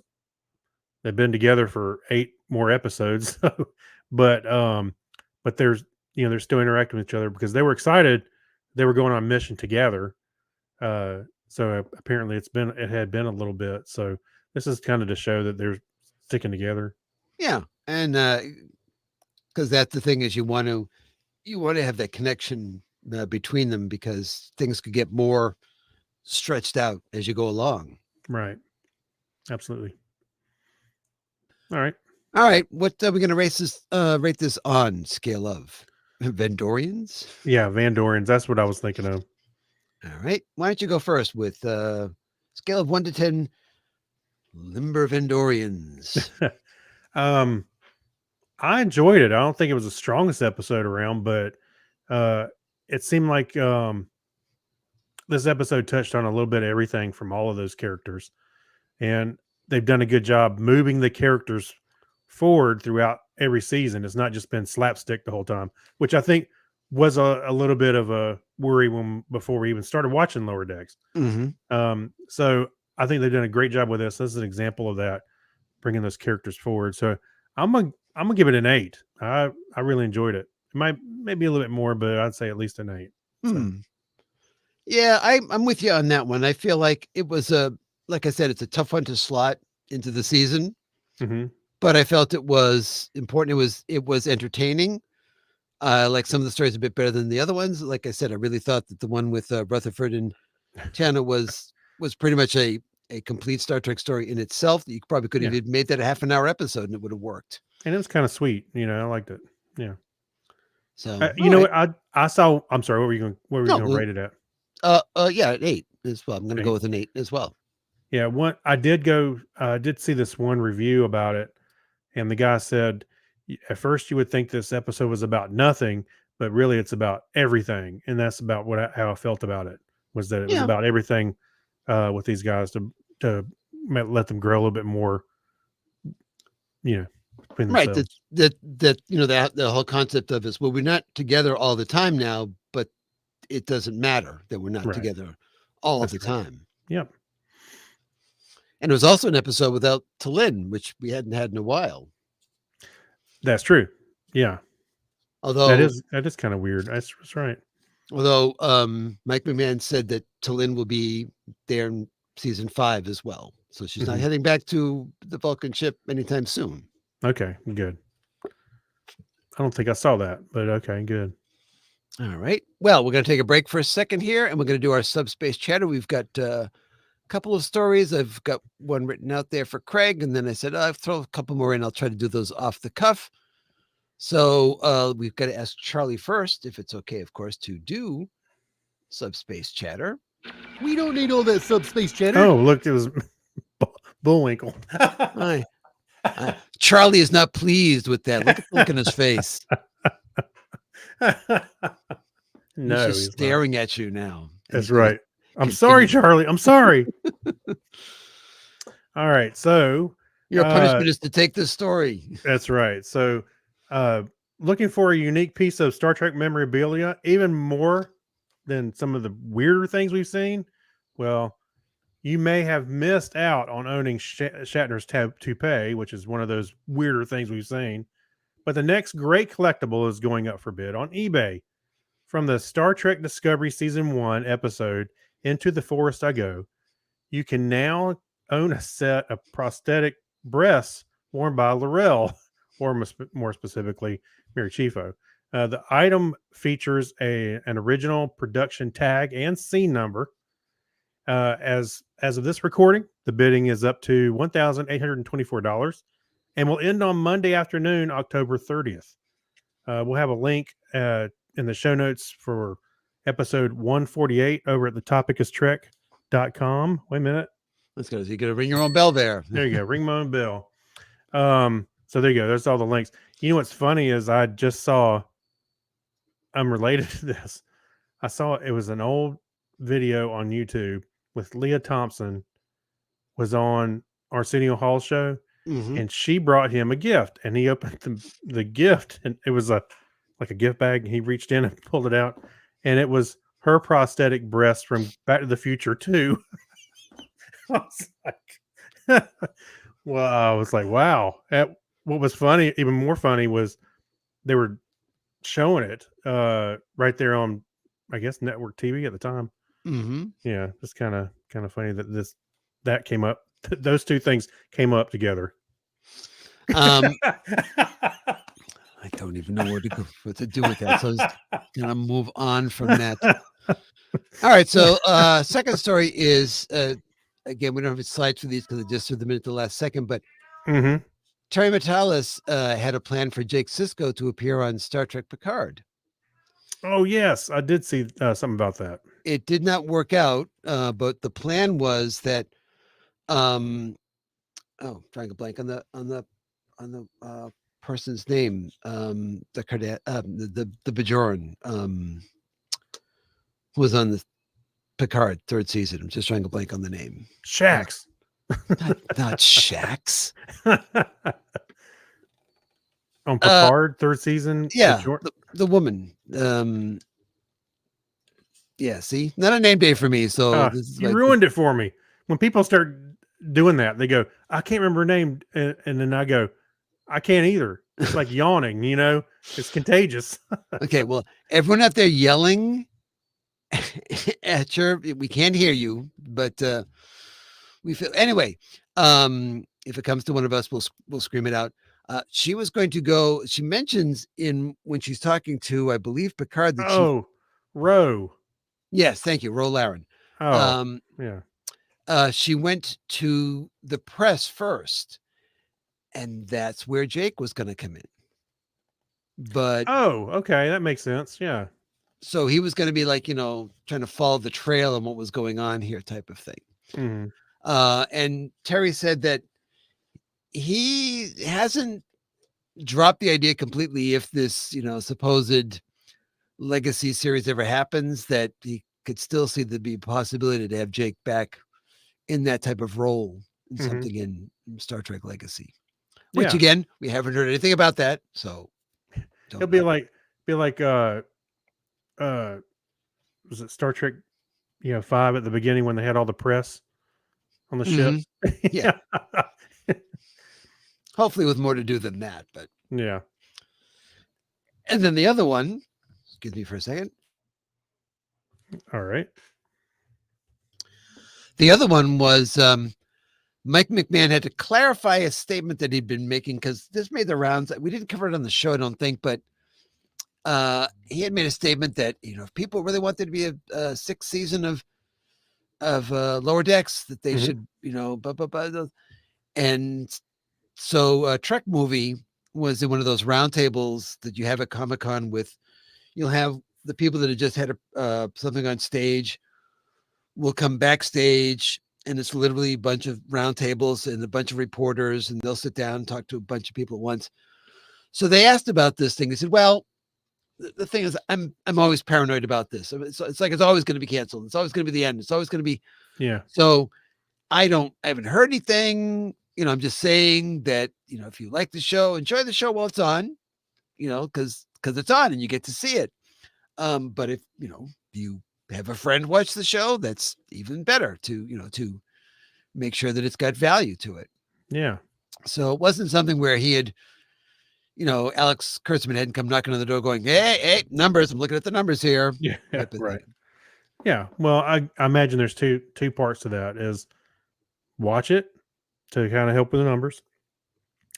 they've been together for 8 more episodes, but they're still interacting with each other because they were excited they were going on a mission together. So apparently it had been a little bit. So this is kind of to show that they're sticking together. Yeah, and because that's the thing is you want to have that connection between them because things could get more stretched out as you go along. Right. Absolutely. All right. What are we going to rate this on scale of Vendorians? Yeah, Vandorians. That's what I was thinking of. All right. Why don't you go first with scale of 1 to 10 Limber Vendorians? I enjoyed it. I don't think it was the strongest episode around, but it seemed like this episode touched on a little bit of everything from all of those characters. And they've done a good job moving the characters forward throughout every season. It's not just been slapstick the whole time, which I think was a little bit of a worry before we even started watching Lower Decks. Mm-hmm. So I think they've done a great job with this. This is an example of that, bringing those characters forward. So I'm gonna give it an 8. I really enjoyed it. It might maybe a little bit more, but I'd say at least an 8. So. Yeah, I'm with you on that one. I feel like it was like I said, it's a tough one to slot into the season, but I felt it was important. It was entertaining. Like some of the stories a bit better than the other ones. Like I said, I really thought that the one with Rutherford and Tana was pretty much a complete Star Trek story in itself. That you probably could have made that a half an hour episode and it would have worked. And it was kind of sweet. I liked it. Yeah. So what I saw. I'm sorry. What were you going to rate it at? Yeah, an 8 as well. I'm going to go with an 8 as well. Yeah. I did see this one review about it, and the guy said at first you would think this episode was about nothing, but really it's about everything, and that's about how I felt about it. Was that it was about everything with these guys to might let them grow a little bit more, between Right. themselves. That the whole concept of is, well, we're not together all the time now, but it doesn't matter that we're not Right. together all That's the right. time. Yep. And it was also an episode without Talin, which we hadn't had in a while. That's true. Yeah. Although That is kind of weird. That's right. Mike McMahon said that Talin will be there in season 5 as well. So she's not Mhm. heading back to the Vulcan ship anytime soon. Okay, good. I don't think I saw that, but okay, good. All right. Well, we're going to take a break for a second here, and we're going to do our subspace chatter. We've got a couple of stories. I've got one written out there for Craig, and then I said, I'll throw a couple more in. I'll try to do those off the cuff. So we've got to ask Charlie first, if it's okay, of course, to do subspace chatter. We don't need all that subspace chatter. Oh, look, it was Bullwinkle. Charlie is not pleased with that. Look at the look in his face. No, He's just he's not. staring at you now. That's He's gonna right. I'm continue. sorry, Charlie. I'm sorry. All right. So Your punishment is to take this story. that's right. So looking for a unique piece of Star Trek memorabilia, even more than some of the weirder things we've seen. Well, you may have missed out on owning Shatner's toupee, which is one of those weirder things we've seen. But the next great collectible is going up for bid on eBay. From the Star Trek Discovery Season 1 episode, Into the Forest I Go, you can now own a set of prosthetic breasts worn by Laurel, or more specifically, Mary Chieffo. The item features an original production tag and scene number. As of this recording, the bidding is up to $1,824 and will end on Monday afternoon, October 30th. We'll have a link in the show notes for episode 148 over at thetopicstrek.com. Wait a minute. Let's go. You got to ring your own bell there. There you go. Ring my own bell. So there you go. There's all the links. You know what's funny is I just saw, I'm related to this. I saw it was an old video on YouTube with Leah Thompson was on Arsenio Hall show, and she brought him a gift, and he opened the gift, and it was like a gift bag, and he reached in and pulled it out, and it was her prosthetic breast from Back to the Future 2. I was like, wow. What was funny, even more funny, was they were showing it right there on, I guess, network TV at the time. Yeah, it's kind of funny that came up. Those two things came up together. I don't even know what to do with that. So I was gonna move on from that. All right. So second story is again, we don't have to slide through these because I just threw them in at the last second, but Terry Matalas had a plan for Jake Sisko to appear on Star Trek Picard. Oh, yes. I did see something about that. It did not work out, but the plan was that trying to blank on the person's name, the Bajoran, who was on the Picard third season. I'm just trying to blank on the name. Shax. Not Shax. On Picard third season. Yeah, the woman. Yeah, see, not a name day for me. So this is you ruined it for me. When people start doing that, they go, I can't remember her name. And then I go, I can't either. It's like yawning, it's contagious. Okay. Well, everyone out there yelling at your, we can't hear you, but we feel anyway. If it comes to one of us, we'll scream it out. She was going to go, she mentions when she's talking to, I believe, Picard, that Ro. Yes, thank you, Ro Laren. Yeah. She went to the press first, and that's where Jake was going to come in. But okay, that makes sense. Yeah. So he was going to be like, trying to follow the trail and what was going on here, type of thing. And Terry said that he hasn't dropped the idea completely. If this, supposed legacy series ever happens, that he could still see the possibility to have Jake back in that type of role and Mhm. something in Star Trek Legacy. Which Yeah, again, we haven't heard anything about that, so it'll don't be know. like uh was it Star Trek 5 at the beginning when they had all the press on the ship? Mhm. Yeah. Yeah. Hopefully with more to do than that, but Yeah. and then the other one, excuse me for a second. All right. The other one was Mike McMahon had to clarify a statement that he'd been making because this made the rounds. We didn't cover it on the show, I don't think, but he had made a statement that if people really wanted to be a sixth season of Lower Decks, that they Mhm. should and so Trek Movie was in one of those roundtables that you have at Comic-Con you'll have the people that have just had something on stage will come backstage, and it's literally a bunch of roundtables and a bunch of reporters, and they'll sit down and talk to a bunch of people at once. So they asked about this thing. They said, well, the thing is, I'm always paranoid about this. It's like it's always going to be canceled. It's always going to be the end. It's always going to be. Yeah. So I haven't heard anything. I'm just saying that, if you like the show, enjoy the show while it's on, because it's on and you get to see it. But if, you have a friend watch the show, that's even better to make sure that it's got value to it. Yeah. So it wasn't something where he had, Alex Kurtzman hadn't come knocking on the door going, hey, numbers. I'm looking at the numbers here. Yeah. type of Right. thing. Yeah. Well, I imagine there's two parts to that is watch it to kind of help with the numbers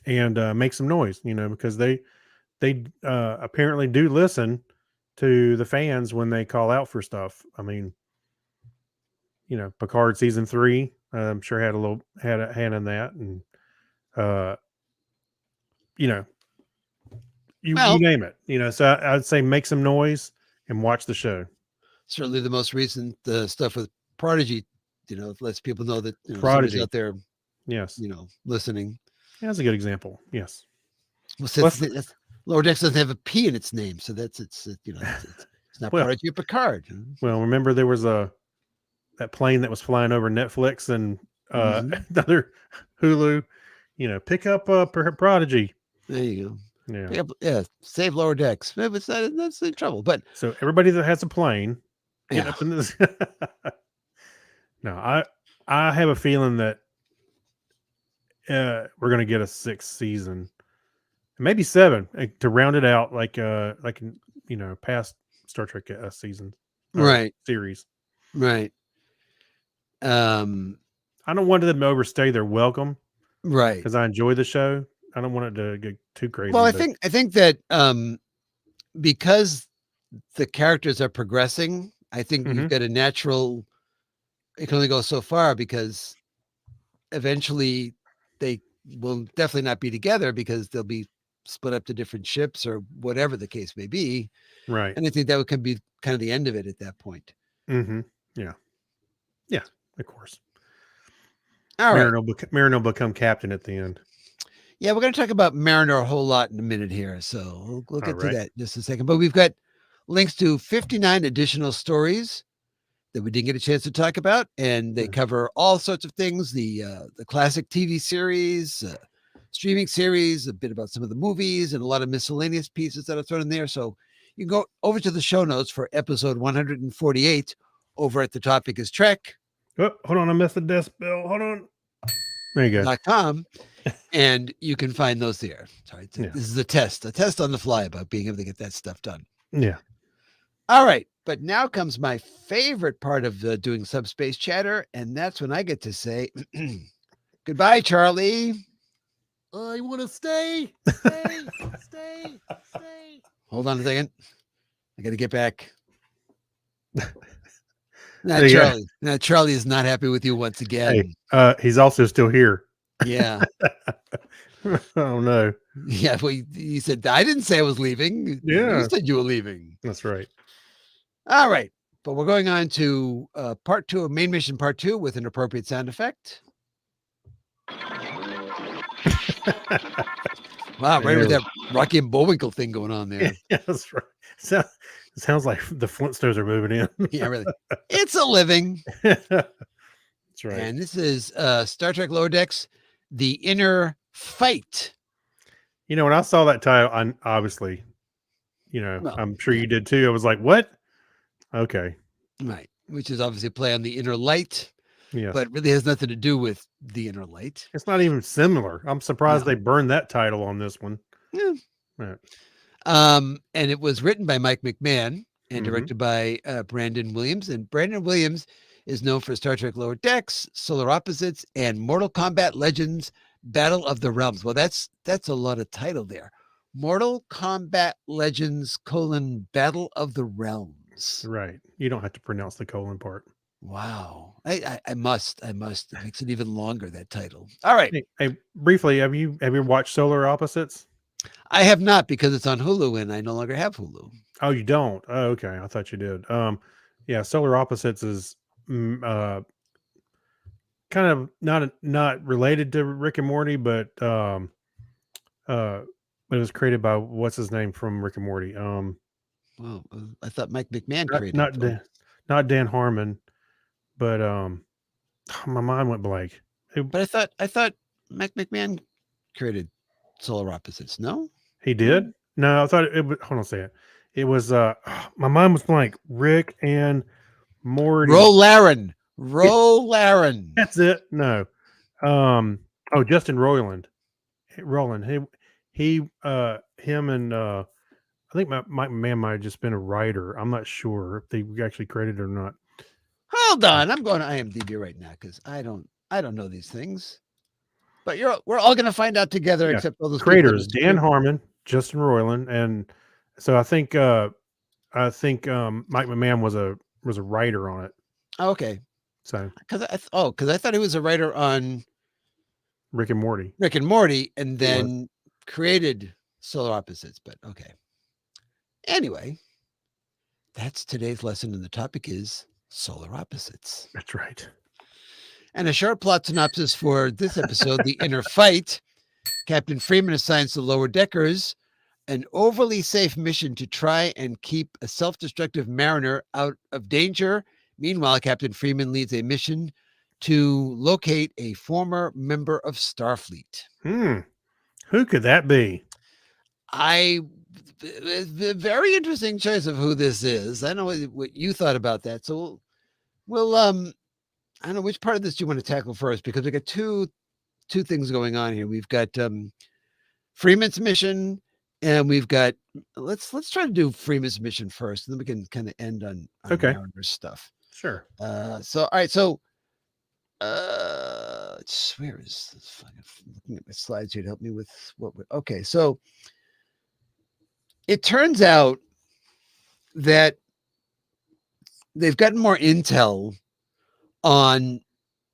and make some noise, because they apparently do listen to the fans when they call out for stuff. I mean, Picard season 3, I'm sure had a hand in that, and uh, you know, you Well, name it, So I'd say make some noise and watch the show. certainly the most recent stuff with Prodigy, lets people know that somebody's Prodigy, out there, yes, listening. yeah, that's a good example. Yes, Well, Plus- Lower Decks doesn't have a P in its name, so it's not Well- Prodigy or Picard. well, remember there was that plane that was flying over Netflix and Mhm. another Hulu, pick up Prodigy. There you go. Yeah. Yeah, save Lower Decks. Maybe it's not that's in trouble, but So everybody that has a plane, get yeah. up in this. No, I have a feeling that we're gonna get a 6th season, maybe 7 to round it out, like past Star Trek seasons, Right. series. Right. I don't want them to overstay their welcome Right. because I enjoy the show. I don't want it to get too crazy. Well, I but- think that because the characters are progressing, I think Mhm. you've got a natural. It can only go so far because eventually they will definitely not be together because they'll be split up to different ships or whatever the case may be. right. And I think that could be kind of the end of it at that point. Mm-hmm. Yeah. Yeah. Of course. All right. Marin will become captain at the end. Yeah, we're going to talk about Mariner a whole lot in a minute here. So we'll get to right. that in just a second. But we've got links to 59 additional stories that we didn't get a chance to talk about. And they Yeah. cover all sorts of things, the classic TV series, streaming series, a bit about some of the movies, and a lot of miscellaneous pieces that are thrown in there. So you can go over to the show notes for episode 148 over at the topic is Trek. Oh, hold on. I missed the decibel. Hold on. There you go. .com, and you can find those there. Sorry, Yeah. this is a test on the fly about being able to get that stuff done. Yeah. All right, but now comes my favorite part of doing Subspace Chatter, and that's when I get to say goodbye, Charlie. I want to stay, stay, stay, stay. Hold on a second. I got to get back. There you go. Charlie. Now, Charlie is not happy with you once again. He's also still here. Yeah. Oh no. Yeah. Well, he said, I didn't say I was leaving. Yeah. You said you were leaving. That's right. All right. But we're going on to part 2 of Main Mission Part 2 with an appropriate sound effect. Wow, right with that Rocky and Bullwinkle thing going on there. Yeah, that's right. Sounds like the Flintstones are moving in. Yeah, really. It's a living. That's right. And this is Star Trek Lower Decks, The Inner Fight. You know, when I saw that title, I obviously, Well, I'm sure yeah. you did too. I was like, what? Okay. Right. Which is obviously a play on the inner light, Yes. but really has nothing to do with the inner light. It's not even similar. I'm surprised No. they burned that title on this one. Yeah. Right. And it was written by Mike McMahon and Mhm. directed by Brandon Williams. And Brandon Williams is known for Star Trek Lower Decks, Solar Opposites, and Mortal Kombat Legends: Battle of the Realms. Well, that's a lot of title there. Mortal Kombat Legends: Battle of the Realms. Right. You don't have to pronounce the colon part. Wow. I must. It makes it even longer, that title. All right. Hey, briefly, have you watched Solar Opposites? I have not, because it's on Hulu and I no longer have Hulu. Oh, you don't? Oh, okay. I thought you did. Yeah, Solar Opposites is kind of not related to Rick and Morty, but it was created by what's his name from Rick and Morty. Well, I thought Mike McMahon Not created not it. Dan, not Dan Harmon, but my mind went blank. But I thought Mike McMahon created Solar Opposites. No? He did? No, I thought it was. Hold on a second. It was my mind was blank. Rick and Morty. Ro Laren. That's it. No. Oh, Justin Roiland. Roland. Him and I think my man might have just been a writer. I'm not sure if they actually credited or not. Hold on. I'm going to IMDb right now because I don't know these things. But we're all going to find out together, Yeah. except all those people that Creators: are Dan Harmon, Justin Roiland, and so I think Mike McMahon was a writer on it. Oh, okay. So Because I thought he was a writer on Rick and Morty. Rick and Morty and He was. then created Solar Opposites. But okay. Anyway, that's today's lesson, and the topic is Solar Opposites. That's right. And a short plot synopsis for this episode: The Inner Fight. Captain Freeman assigns the Lower Deckers an overly safe mission to try and keep a self-destructive mariner out of danger. Meanwhile, Captain Freeman leads a mission to locate a former member of Starfleet. Who could that be? Very interesting choice of who this is. I know what you thought about that. So we'll I don't know which part of this do you want to tackle first, because we got two things going on here. We've got Freeman's mission, and we've got let's try to do Freeman's mission first, and then we can kind of end on Okay. Mariner's stuff. Sure. So all right, so where is this? Fucking looking at my slides here to help me with okay, so it turns out that they've gotten more intel on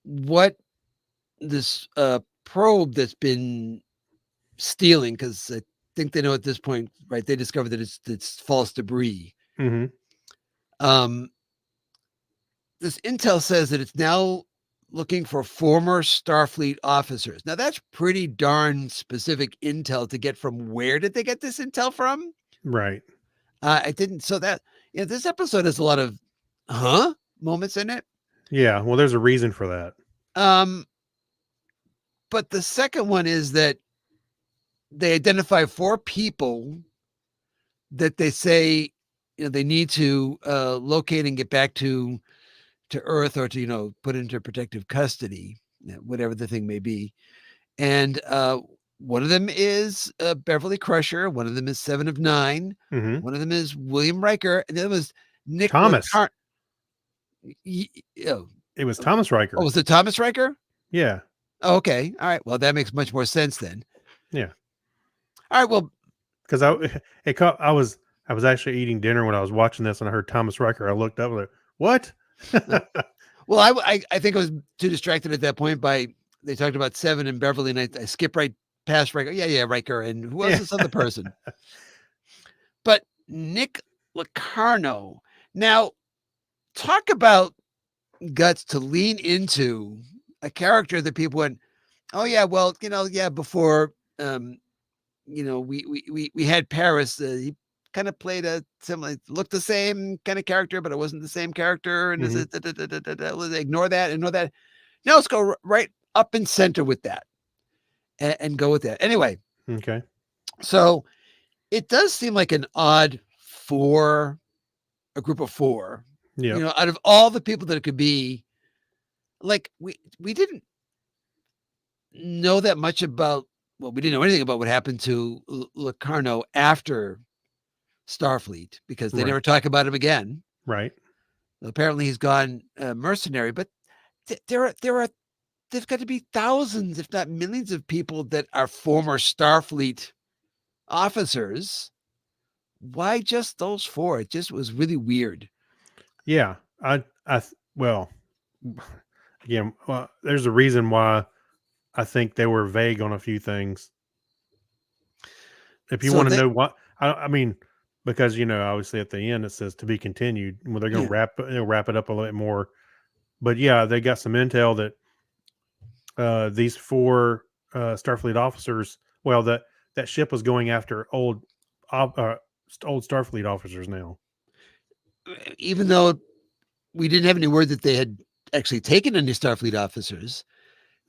what this probe that's been stealing, because I think they know at this point, right? They discovered that it's false debris. Mm-hmm. This intel says that it's now looking for former Starfleet officers. Now that's pretty darn specific intel to get from. Where did they get this intel from? Right. I didn't. So that this episode has a lot of moments in it. Yeah. Well, there's a reason for that. But the second one is that they identify 4 people that they say they need to locate and get back to Earth, or to put into protective custody, whatever the thing may be. And one of them is Beverly Crusher. One of them is 7 of 9. Mm-hmm. One of them is William Riker, and the other was Nick Thomas. It was Thomas Riker. Oh, was it Thomas Riker? Yeah. Oh, okay. All right. Well, that makes much more sense then. Yeah. All right. Well, because I was actually eating dinner when I was watching this, and I heard Thomas Riker. I looked up, like, what? Well, I think I was too distracted at that point by they talked about 7 and Beverly, and I skipped right past Riker. Yeah, Riker, and who else is this other person? But Nick Locarno. Now, talk about guts to lean into a character that people went, oh yeah, well, before we had Paris. He kind of played a similar, looked the same kind of character, but it wasn't the same character. And ignore that. Now let's go right up and center with that and go with that. Anyway, Okay. so it does seem like an odd a group of four. Yeah. Out of all the people that it could be, like we didn't know that much about. Well, we didn't know anything about what happened to Locarno after Starfleet because they Right. never talk about him again. Right. Apparently, he's gone mercenary, but there's got to be thousands, if not millions, of people that are former Starfleet officers. Why just those four? It just was really weird. Yeah. Well, again, there's a reason why I think they were vague on a few things. If you So want to they- know what, I mean, because obviously at the end it says to be continued. Well, they're going to wrap it up a little bit more. But yeah, they got some intel that these four Starfleet officers, well, that ship was going after old Starfleet officers now. Even though we didn't have any word that they had actually taken any Starfleet officers,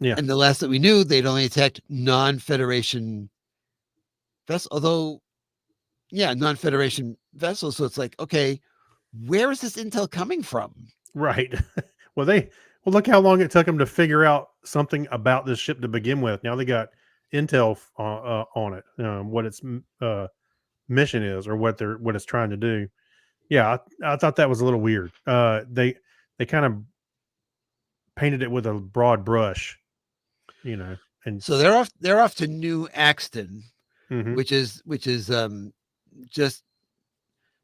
Yeah. and the last that we knew, they'd only attacked non-Federation vessels. Although, yeah, non-Federation vessels. So it's like, okay, where is this intel coming from? Right. Well, look how long it took them to figure out something about this ship to begin with. Now they got intel on it, what its mission is or what it's trying to do. Yeah, I thought that was a little weird. They kind of painted it with a broad brush, and So they're off to New Axton, Mhm. which is just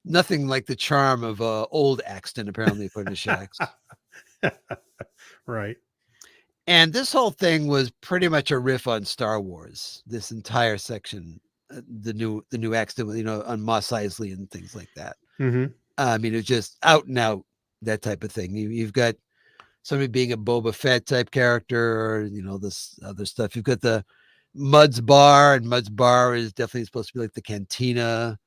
nothing like the charm of old Axton, apparently, according to Shax. Right. And this whole thing was pretty much a riff on Star Wars. This entire section, the new Axton, on Mos Eisley and things like that. Hmm. I mean, it's just out and out that type of thing. You've got somebody being a Boba Fett type character, or this other stuff. You've got the Mud's Bar, and Mud's Bar is definitely supposed to be like the cantina.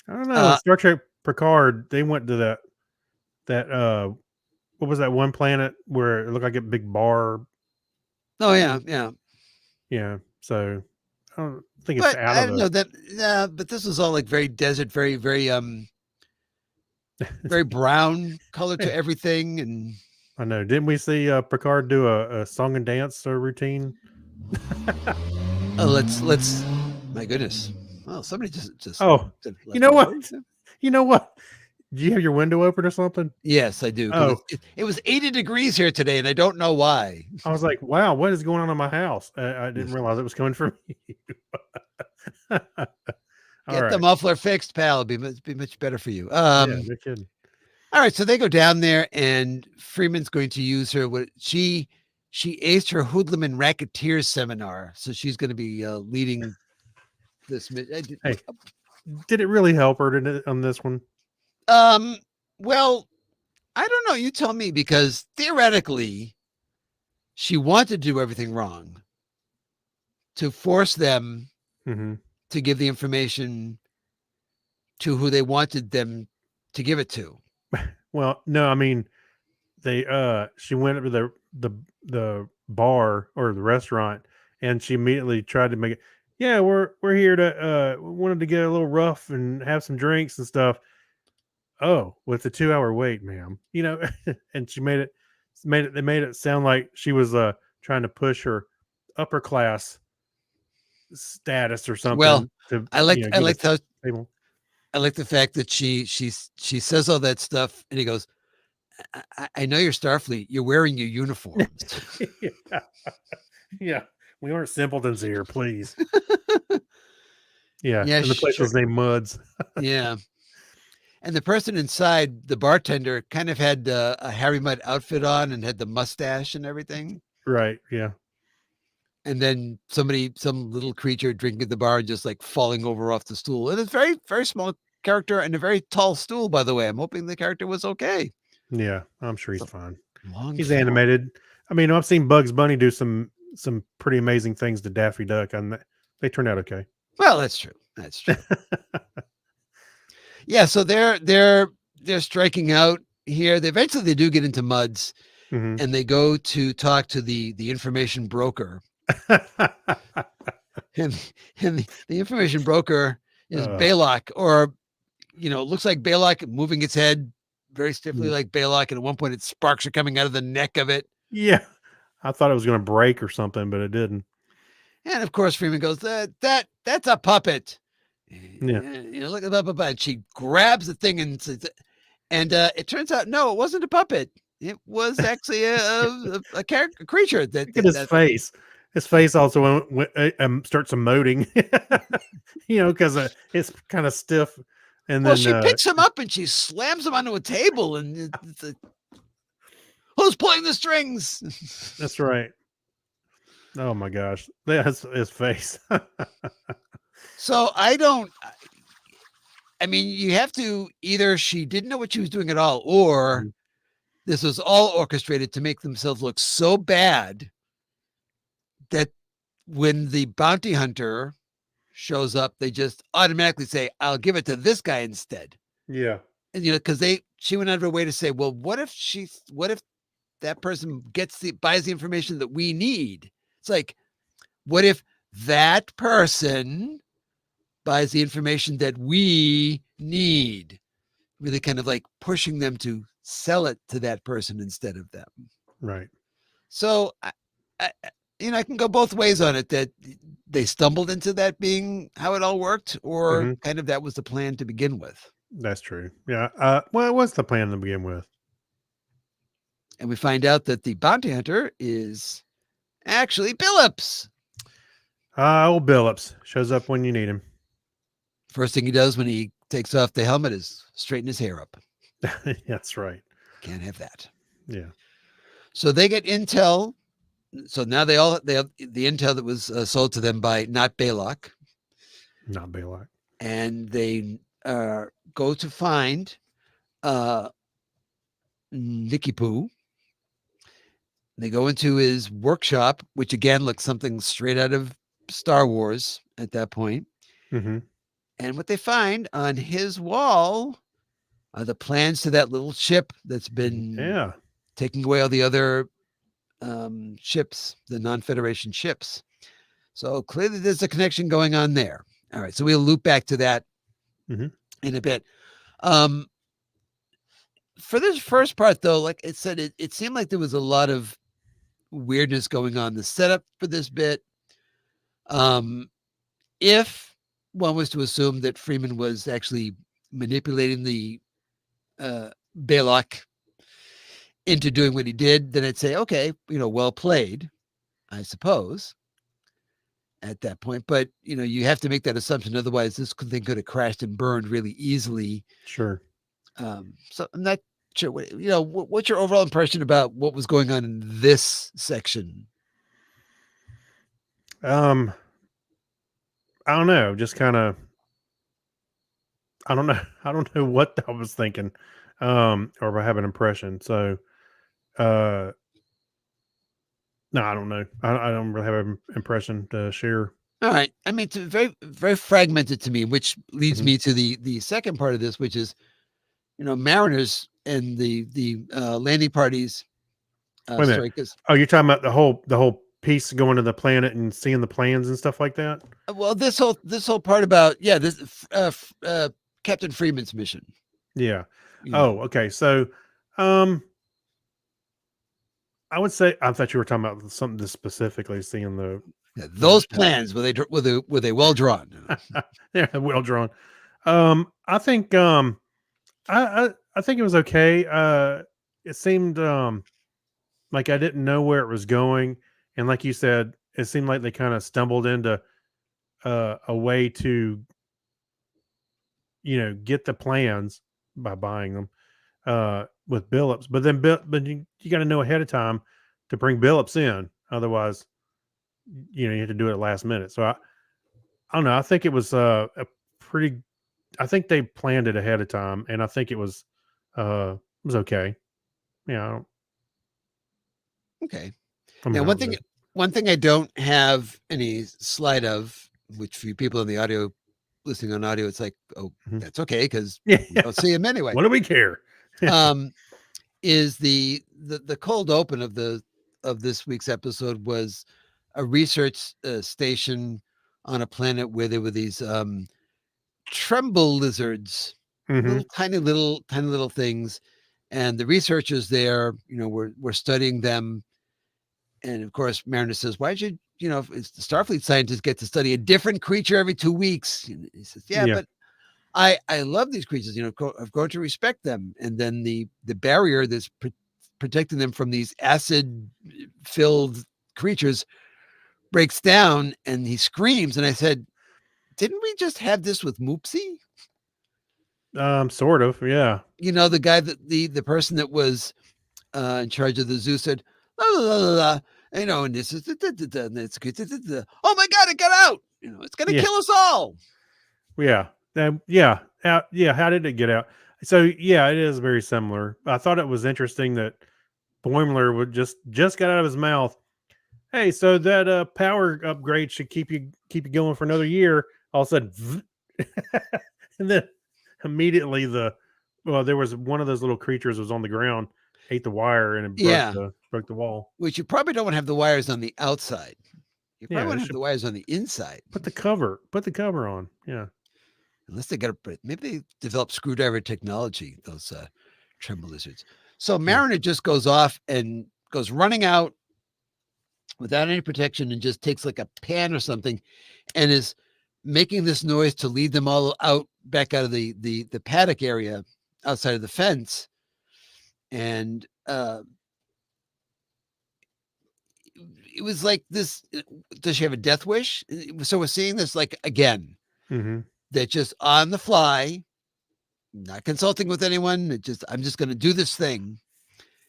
I don't know. Star Trek Picard, they went to that what was that one planet where it looked like a big bar? Oh yeah, yeah. Yeah. So I don't think it's But out I of don't know that. But this was all like very desert, very very very brown color to everything, and I know. Didn't we see Picard do a song and dance routine? let's. My goodness. Oh, somebody just. Oh, left you know my what? voice. You know what? Do you have your window open or something? Yes, I do. 'Cause Oh. it was 80 degrees here today, and I don't know why. I was like, wow, what is going on in my house? I didn't realize it was coming from you. All Get right. the muffler fixed, pal. It'd be much better for you. Yeah, no kidding. All right, so they go down there, and Freeman's going to use her. What she aced her hoodlum and racketeer seminar, so she's going to be leading this. Hey. Did it really help her on this one? Well, I don't know. You tell me, because theoretically, she wanted to do everything wrong to force them Mm-hmm. to give the information to who they wanted them to give it to. Well, no, I mean, she went up to the bar or the restaurant, and she immediately tried to make it. Yeah, we're here to wanted to get a little rough and have some drinks and stuff. Oh, with the 2-hour wait, ma'am. And she made it sound like she was trying to push her upper class status or something. Well, to, I like get I like a how table. I like the fact that she says all that stuff, and he goes, I know you're Starfleet. You're wearing your uniforms. Yeah. Yeah, we aren't simpletons here, please. Yeah, Yeah, and the place sure. was named Muds. Yeah. And the person inside, the bartender, kind of had a Harry Mudd outfit on and had the mustache and everything. Right, yeah. And then some little creature drinking at the bar and just like falling over off the stool. And it's very, very small character and a very tall stool, by the way. I'm hoping the character was okay. Yeah, I'm sure he's So- fine. Long He's fall. animated. I mean, I've seen Bugs Bunny do some pretty amazing things to Daffy Duck, and they turned out okay. Well, that's true. That's true. Yeah, so they're striking out here. They eventually do get into Muds, Mhm. and they go to talk to the information broker, and the information broker is Uh, Baylock, or it looks like Baylock moving its head very stiffly Mm. like Baylock, and at one point, its sparks are coming out of the neck of it. yeah, I thought it was going to break or something, but it didn't. And of course, Freeman goes, that's a puppet. Yeah. Look at that puppet. And she grabs the thing and says, and it turns out, no, it wasn't a puppet. It was actually a character, a creature that Look at his face. His face also starts emoting, because it's kind of stiff. And well, then she picks him up and she slams him onto a table, and who's pulling the strings? that's right. Oh my gosh, that's his face. So I mean, you have to either she didn't know what she was doing at all, or Mhm. this was all orchestrated to make themselves look so bad that when the bounty hunter shows up, they just automatically say, I'll give it to this guy instead. Yeah. And because she went out of her way to say, well, what if that person buys the information that we need? It's like, what if that person buys the information that we need? Really kind of like pushing them to sell it to that person instead of them. Right. So I can go both ways on it, that they stumbled into that being how it all worked, or Mhm. kind of that was the plan to begin with. That's true. Yeah. Well, it was the plan to begin with. And we find out that the bounty hunter is actually Billups. Old Billups shows up when you need him. First thing he does when he takes off the helmet is straighten his hair up. That's right. Can't have that. Yeah. So they get intel. So now they have the intel that was sold to them by not Baylock, Not Baylock. and they go to find Nicky Poo. They go into his workshop, which again looks something straight out of Star Wars at that point. Mm-hmm. And what they find on his wall are the plans to that little ship that's been Yeah. taking away all the other ships, the non-Federation ships. So clearly there's a connection going on there. All right, so we'll loop back to that Mhm. in a bit. For this first part, though, like it said, it seemed like there was a lot of weirdness going on. The setup for this bit, if one was to assume that Freeman was actually manipulating the Baylock into doing what he did, then I'd say, okay, well played, I suppose, at that point. But you have to make that assumption, otherwise this thing could have crashed and burned really easily. Sure. So I'm not sure what's your overall impression about what was going on in this section? I don't know. Just kind of. I don't know. I don't know what I was thinking, or if I have an impression. So, no, I don't know. I don't really have an impression to share. All right. I mean, it's very, very fragmented to me, which leads Mhm. me to the second part of this, which is, Mariners and the landing parties. Wait a minute. Sorry, because Oh, you're talking about the whole piece going to the planet and seeing the plans and stuff like that. well, this whole part about Captain Freeman's mission. Yeah. you know. Oh, okay. So, um, I would say I thought you were talking about something just specifically seeing the Yeah, those plans were they well drawn? yeah, well drawn. I think I think it was okay. It seemed like I didn't know where it was going, and like you said, it seemed like they kind of stumbled into a way to get the plans by buying them with Billups, but then but you got to know ahead of time to bring Billups in, otherwise you have to do it at last minute. So I don't know. I think it was a pretty. I think they planned it ahead of time, and I think it was okay. Yeah, Okay. I mean, Now, I don't know. one thing I don't have any slide of, which for you people in the audio listening on audio, it's like, oh, Mhm. that's okay because Yeah, you don't see him anyway. what do we care? Is the cold open of this week's episode was a research station on a planet where there were these tremble lizards, Hmm. tiny little things, and the researchers there, were studying them. And of course, Mariner says, "Why did if it's the Starfleet scientists get to study a different creature every 2 weeks?" And he says, "Yeah, Yeah. but I love these creatures. I've grown to respect them." And then the barrier that's protecting them from these acid filled creatures breaks down, and he screams. And I said, "Didn't we just have this with Moopsy?" Sort of. Yeah. The guy that the person that was in charge of the zoo said, la, la, la, la, la, and this is, and it's, oh my God, it got out. It's going to Yeah. kill us all. Yeah. Yeah. Yeah. How did it get out? So yeah, it is very similar. I thought it was interesting that Boimler would just got out of his mouth. Hey, so that power upgrade should keep you going for another year. All of a sudden, and then immediately there was one of those little creatures was on the ground, ate the wire, and it broke the wall. Which you probably don't want to have the wires on the outside. You probably Yeah, want they to have should the wires on the inside. put the cover on. Yeah. Unless they got maybe they developed screwdriver technology, those tremble lizards. So Mariner just goes off and goes running out without any protection and just takes like a pan or something and is making this noise to lead them all out back out of the paddock area outside of the fence. And it was like this. Does she have a death wish? So we're seeing this like again. Mm-hmm. That just on the fly, not consulting with anyone. I'm just going to do this thing.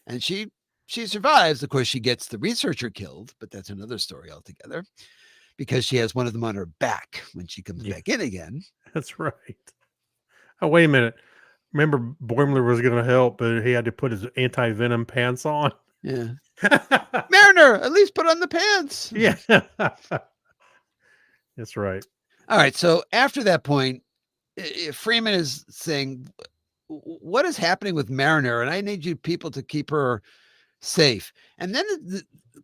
And she survives. Of course, she gets the researcher killed, but that's another story altogether because she has one of them on her back when she comes back in again. That's right. Oh, wait a minute. Remember Boimler was going to help, but he had to put his anti-venom pants on. Yeah. Mariner, at least put on the pants. Yeah. That's right. All right. So after that point, Freeman is saying, what is happening with Mariner? And I need you people to keep her safe. And then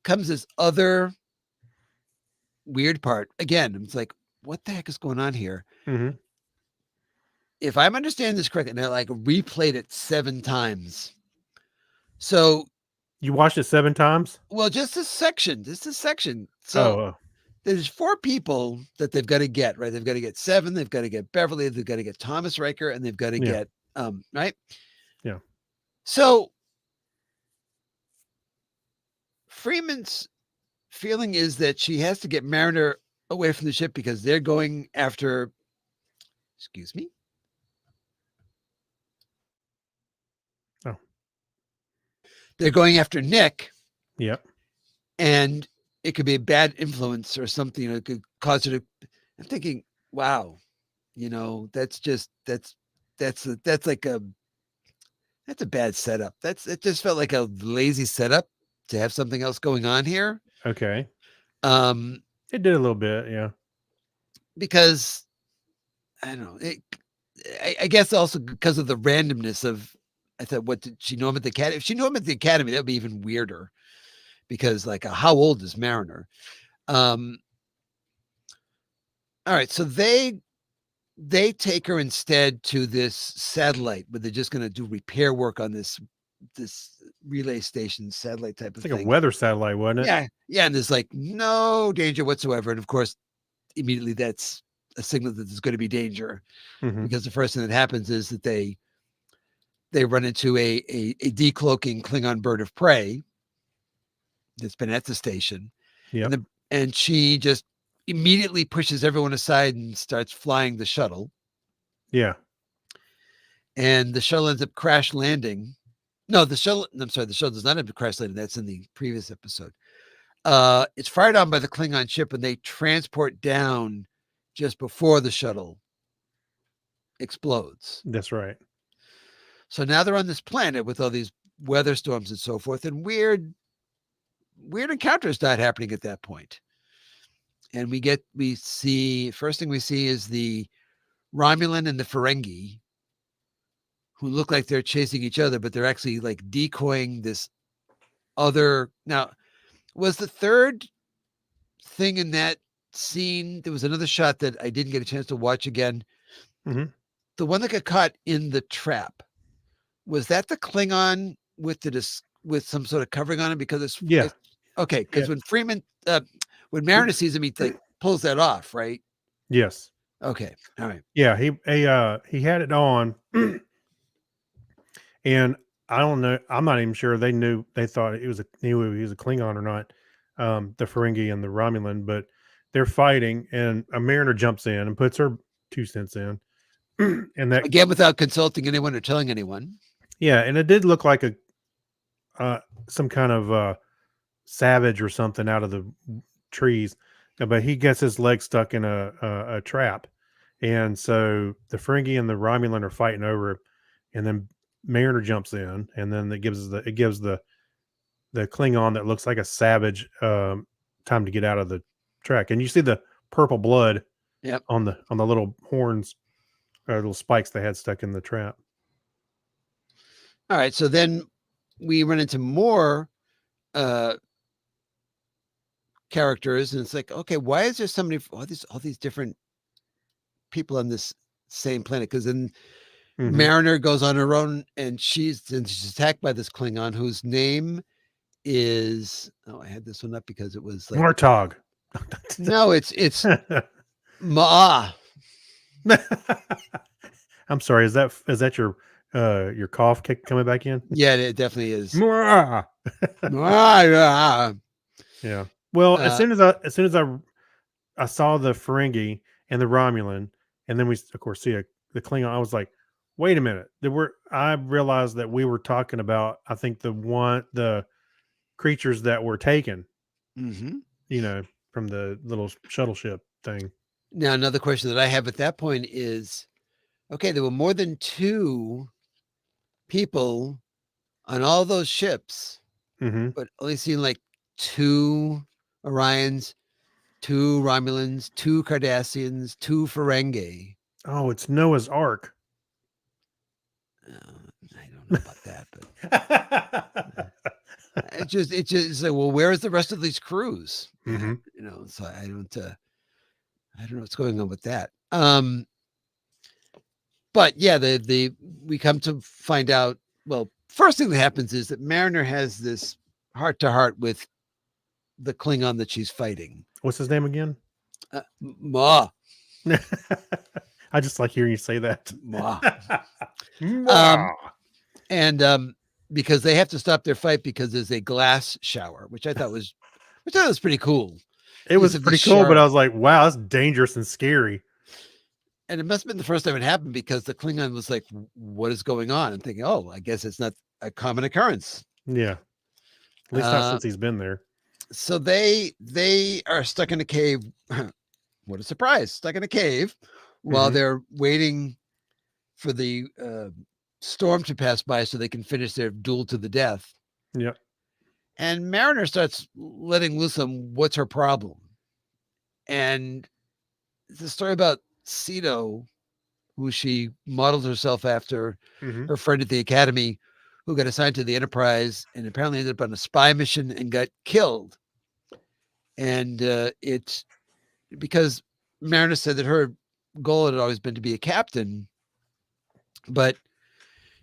comes this other weird part. Again, it's like, what the heck is going on here? Mm-hmm. If I'm understanding this correctly, and I like replayed it 7 times. So you watched it 7 times? Well, just this section. So there's 4 people that they've got to get, right? They've got to get 7, they've got to get Beverly, they've got to get Thomas Riker, and they've got to get right? Yeah. So Freeman's feeling is that she has to get Mariner away from the ship because they're going after, excuse me. Oh. They're going after Nick. Yep. And it could be a bad influence or something. It could cause her to. I'm thinking, wow, that's a bad setup. It just felt like a lazy setup to have something else going on here. Okay. It did a little bit, yeah. Because I don't know. I guess also because of the randomness of. I thought, what did she know him at the academy? If she knew him at the academy, that would be even weirder. Because how old is Mariner? All right, so they take her instead to this satellite where they're just going to do repair work on this relay station satellite type of thing. It's like a weather satellite, wasn't it? Yeah, and there's like no danger whatsoever, and of course, immediately that's a signal that there's going to be danger because the first thing that happens is that they run into a decloaking Klingon bird of prey that's been at the station. Yeah. And she just immediately pushes everyone aside and starts flying the shuttle. Yeah. And the shuttle ends up crash landing. No, the shuttle does not end up crash landing. That's in the previous episode. It's fired on by the Klingon ship and they transport down just before the shuttle explodes. That's right. So now they're on this planet with all these weather storms and so forth, and weird encounters start happening at that point. And first thing we see is the Romulan and the Ferengi, who look like they're chasing each other, but they're actually like decoying this other. Now, was the third thing in that scene? There was another shot that I didn't get a chance to watch again. Mhm. The one that got caught in the trap. Was that the Klingon with with some sort of covering on him? Because Yeah. it's okay. Because Yeah. when Mariner sees him, he like pulls that off, right? Yes. Okay, all right. Yeah. He had it on, and I don't know. I'm not even sure they knew. They thought it was knew he was a Klingon or not. The Ferengi and the Romulan, but they're fighting, and a Mariner jumps in and puts her 2 cents in, and that Again, without consulting anyone or telling anyone. yeah, and it did look like a some kind of savage or something out of the trees, but he gets his leg stuck in a trap, and so the Ferengi and the Romulan are fighting over it, and then Mariner jumps in, and then it gives the Klingon that looks like a savage time to get out of the track, and you see the purple blood Yep. on the little horns or little spikes they had stuck in the trap. All right. So then we run into more characters, and it's like, okay, why is there so many all these different people on this same planet? Because then Mhm. Mariner goes on her own, and she's attacked by this Klingon whose name is I had this one up because it was like Martog. no, it's Ma. I'm sorry. Is that your cough kick coming back in? Yeah, it definitely is. Mwah! Ah, Yeah. Well, Uh, as soon as I saw the Ferengi and the Romulan, and then we of course see the Klingon, I was like, wait a minute. I realized that we were talking about I think the creatures that were taken, mhm. from the little shuttle ship thing. Now, another question that I have at that point is, okay, there were more than 2 people on all those ships, Hmm. but only seen like 2 Orions, 2 Romulans, 2 Cardassians, 2 Ferengi. Oh, it's Noah's Ark. I don't know about that, but it's like, well, where is the rest of these crews? Mhm. So I don't know what's going on with that. But yeah, we come to find out. Well, first thing that happens is that Mariner has this heart to heart with the Klingon that she's fighting. What's his name again? Ma, I just like hearing you say that. ma. Mwah! And because they have to stop their fight because there's a glass shower, which I thought was pretty cool. It was Use of the pretty cool, but I shark. was like, wow, that's dangerous and scary. And it must have been the first time it happened because the Klingon was like, "What is going on?" And thinking, "Oh, I guess it's not a common occurrence." Yeah. At least not Uh, since he's been there. so they are stuck in a cave. What a surprise! Stuck in a cave while Mhm. they're waiting for the storm to pass by so they can finish their duel to the death. Yep. And Mariner starts letting loose on what's her problem. And it's a story about Cedo, who she modeled herself after, Mhm. her friend at the academy, who got assigned to the Enterprise and apparently ended up on a spy mission and got killed. And it's because Mariner said that her goal had always been to be a captain, but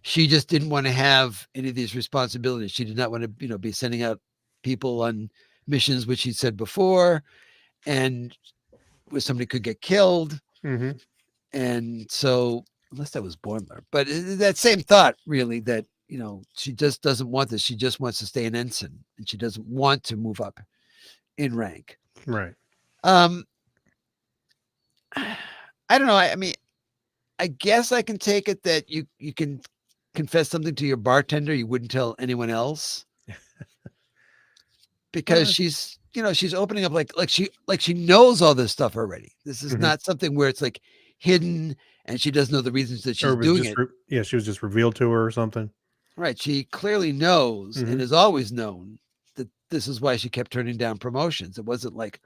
she just didn't want to have any of these responsibilities. She did not want to, be sending out people on missions, which she said before, and where somebody could get killed. Mhm. And so, unless that was Boimler, but that same thought, really, that she just doesn't want this. She just wants to stay an ensign, and she doesn't want to move up in rank. Right. Um, I don't know. I mean, I guess I can take it that you can confess something to your bartender you wouldn't tell anyone else because Uh, she's opening up like she knows all this stuff already. This is Mhm. not something where it's like hidden and she doesn't know the reasons that Or she's it was doing just it. yeah, she was just revealed to her or something. Right. She clearly knows and Mhm. has always known that this is why she kept turning down promotions. It wasn't like,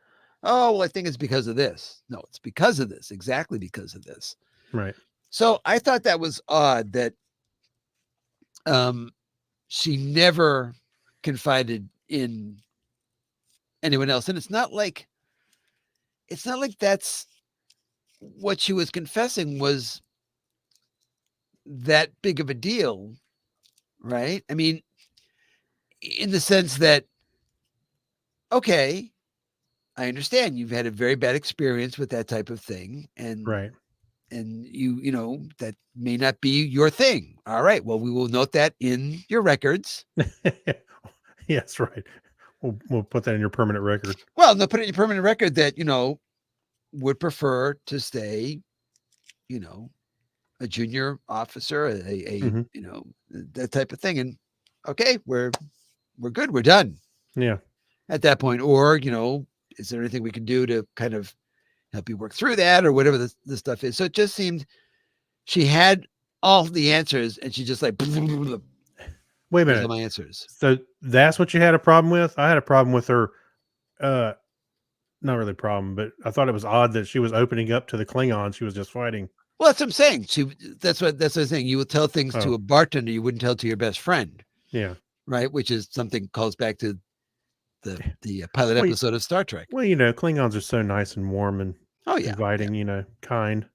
oh, well, I think it's because of this. No, it's because of this, exactly because of this. Right. So I thought that was odd that she never confided in anyone else. And it's not like that's what she was confessing was that big of a deal, right? I mean, in the sense that, okay, I understand you've had a very bad experience with that type of thing, and Right. you know, that may not be your thing. All right, well, we will note that in your records. Yes, right. We'll put that in your permanent record. Well, they'll put it in your permanent record that, you know, would prefer to stay, you know, a junior officer, Mhm. you know, that type of thing. And okay, we're good. We're done Yeah. at that point. Or, you know, is there anything we can do to kind of help you work through that or whatever the stuff is? So it just seemed she had all the answers and she just like, Wait a here's minute. all my answers. So that's what you had a problem with? I had a problem with her. Not really a problem, but I thought it was odd that she was opening up to the Klingons she was just fighting. Well, that's what I'm saying. That's what I'm saying. You will tell things to Oh. a bartender you wouldn't tell to your best friend, Yeah. right? Which is something calls back to the pilot Well, episode of Star Trek. Well, Klingons are so nice and warm and Oh yeah, inviting, kind.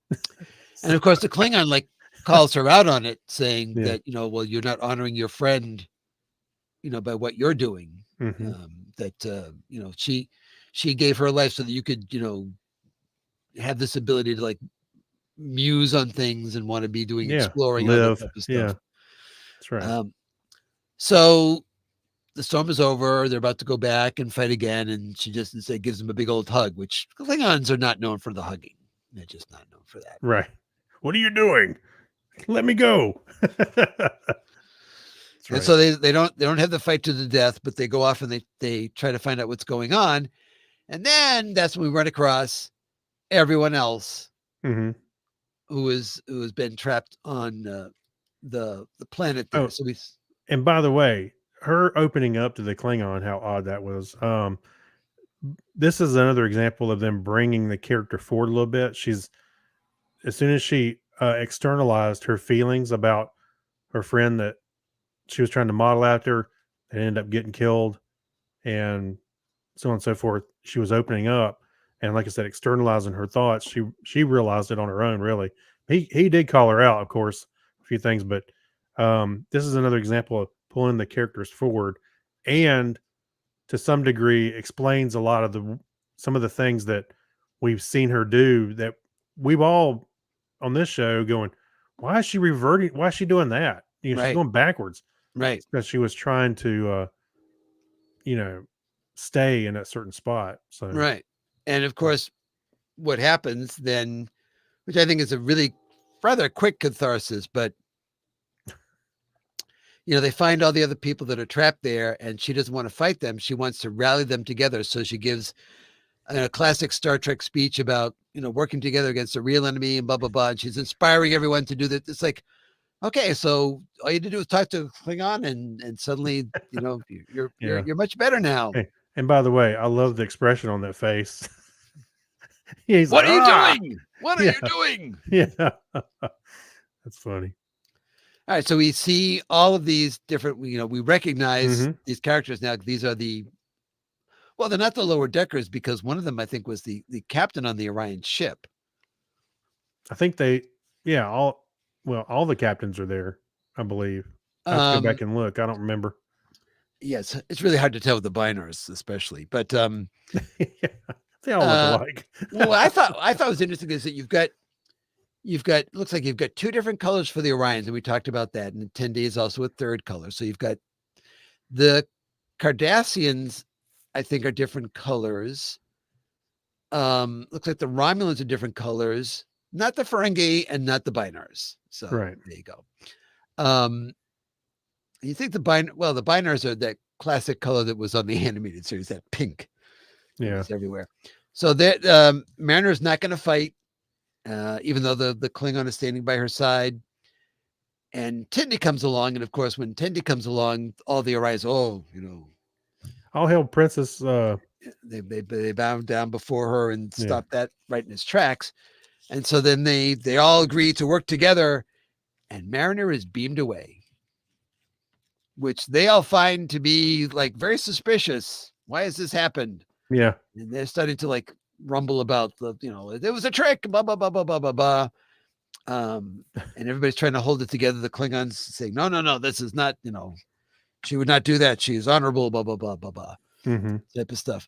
and of course the Klingon like calls her out on it, saying Yeah. that, you know, well, you're not honoring your friend, you know, by what you're doing. Mhm. You know, she gave her life so that you could, you know, have this ability to like muse on things and want to be doing Yeah. exploring all that Live. type of Yeah. stuff. That's right. So the storm is over. They're about to go back and fight again, and she just instead gives him a big old hug, which Klingons are not known for the hugging. They're just not known for that. Right. What are you doing? Let me go. That's And right. so they don't have the fight to the death, but they go off and they try to find out what's going on. And then that's when we run across everyone else Mhm. who has been trapped on the planet there. Oh. So we And by the way, her opening up to the Klingon, how odd that was. This is another example of them bringing the character forward a little bit. She's as soon as she externalized her feelings about her friend that she was trying to model after, and ended up getting killed, and so on and so forth. She was opening up, and like I said, externalizing her thoughts. She realized it on her own. Really, he did call her out, of course, a few things, but this is another example of pulling the characters forward, and to some degree explains a lot of some of the things that we've seen her do that we've all on this show going, why is she reverting? Why is she doing that? She's right, going backwards right, because she was trying to, you know, stay in a certain spot. So, right. And of course, what happens then, which I think is a really rather quick catharsis, but you know, they find all the other people that are trapped there and she doesn't want to fight them. She wants to rally them together. So she gives a classic Star Trek speech about, you know, working together against a real enemy and blah, blah, blah. And she's inspiring everyone to do that. It's like, okay, so all you had to do is talk to Klingon and suddenly, you know, yeah. you're much better now. Hey, and by the way, I love the expression on that face. He's What like, are you "Ah!" doing? What are Yeah. you doing? Yeah. That's funny. All right, so we see all of these different, you know, we recognize Mhm. these characters now. These are well, they're not the lower deckers because one of them, I think, was the captain on the Orion ship. I think all the captains are there, I believe. I have to go back and look. I don't remember. Yes, it's really hard to tell with the binars, especially. But Yeah, they all look alike. well, I thought it was interesting is that you've got looks like you've got two different colors for the Orions, and we talked about that. And Tendi is also a third color. So you've got the Cardassians, I think, are different colors. Looks like the Romulans are different colors, not the Ferengi and not the binars. So Right. there you go. You think the binars are that classic color that was on the animated series, that pink. Yeah. It's everywhere. So that Mariner's not going to fight, even though the Klingon is standing by her side. And Tendi comes along, and of course, when Tendi comes along, all the Orions, you know, All hail Princess. they bow down before her and Yeah. stop that right in its tracks. And so then they all agree to work together, and Mariner is beamed away. which they all find to be like very suspicious. Why has this happened? Yeah. And they're starting to like rumble about it was a trick, blah blah blah blah blah blah blah. And everybody's trying to hold it together. The Klingons saying, no, this is not, she would not do that. She is honorable, blah blah blah blah blah, type of stuff.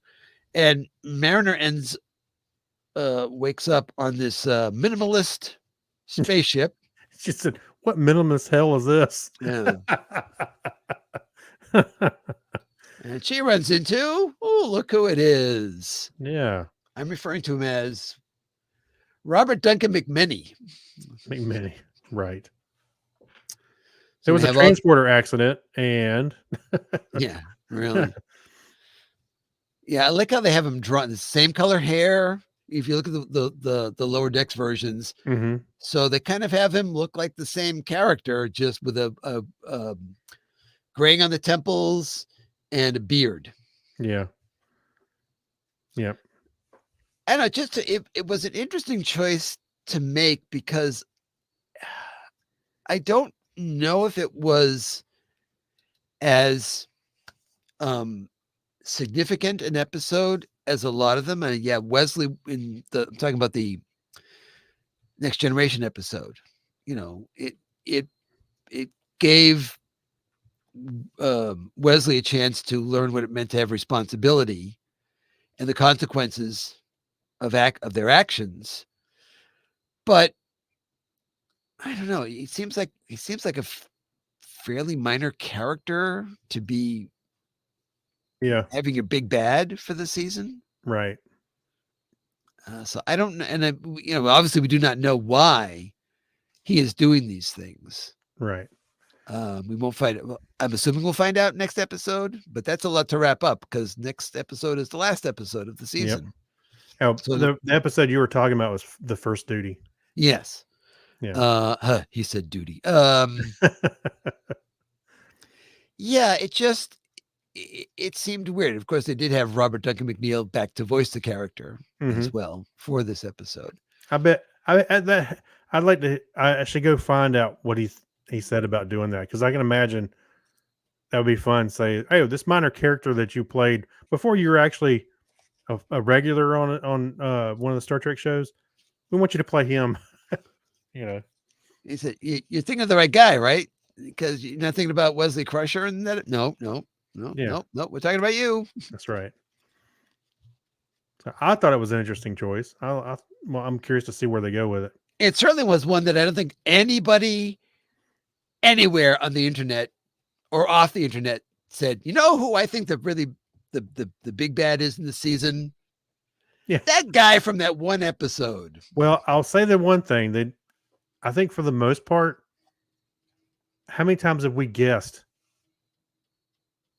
And Mariner wakes up on this minimalist spaceship. She said, "What minimalist hell is this?" Yeah. And she runs into, look who it is. Yeah. I'm referring to him as Robert Duncan McMenny. McMenny. Right. So There was we a have all- transporter accident, and yeah, really. Yeah, I like how they have him drawn the same color hair. If you look at the lower decks versions, Mhm. so they kind of have him look like the same character, just with a graying on the temples and a beard. yeah. Yep. I don't know, it was an interesting choice to make because I don't know if it was as significant an episode as a lot of them. And yeah, Wesley I'm talking about the Next Generation episode. It gave Wesley a chance to learn what it meant to have responsibility and the consequences of their actions. But I don't know. He seems like a fairly minor character to be Yeah. having a big bad for the season. Right. So I don't know. And obviously we do not know why he is doing these things. Right. We won't find it. Well, I'm assuming we'll find out next episode, but that's a lot to wrap up because next episode is the last episode of the season. Oh, So the episode you were talking about was the first duty. Yes. Yeah. He said duty. Yeah, it seemed weird. Of course, they did have Robert Duncan McNeil back to voice the character as well for this episode. I bet I'd like to. I should go find out what he said about doing that, because I can imagine that would be fun. Say, hey, this minor character that you played before you were actually a regular on one of the Star Trek shows, we want you to play him. He said, "You're thinking of the right guy, right? Because you're not thinking about Wesley Crusher and that. No. Yeah. We're talking about you." That's right. So I thought it was an interesting choice. Well, I'm curious to see where they go with it. It certainly was one that I don't think anybody anywhere on the internet or off the internet said, you know who I think the big bad is in the season? Yeah. That guy from that one episode. Well, I'll say the one thing that I think for the most part, how many times have we guessed,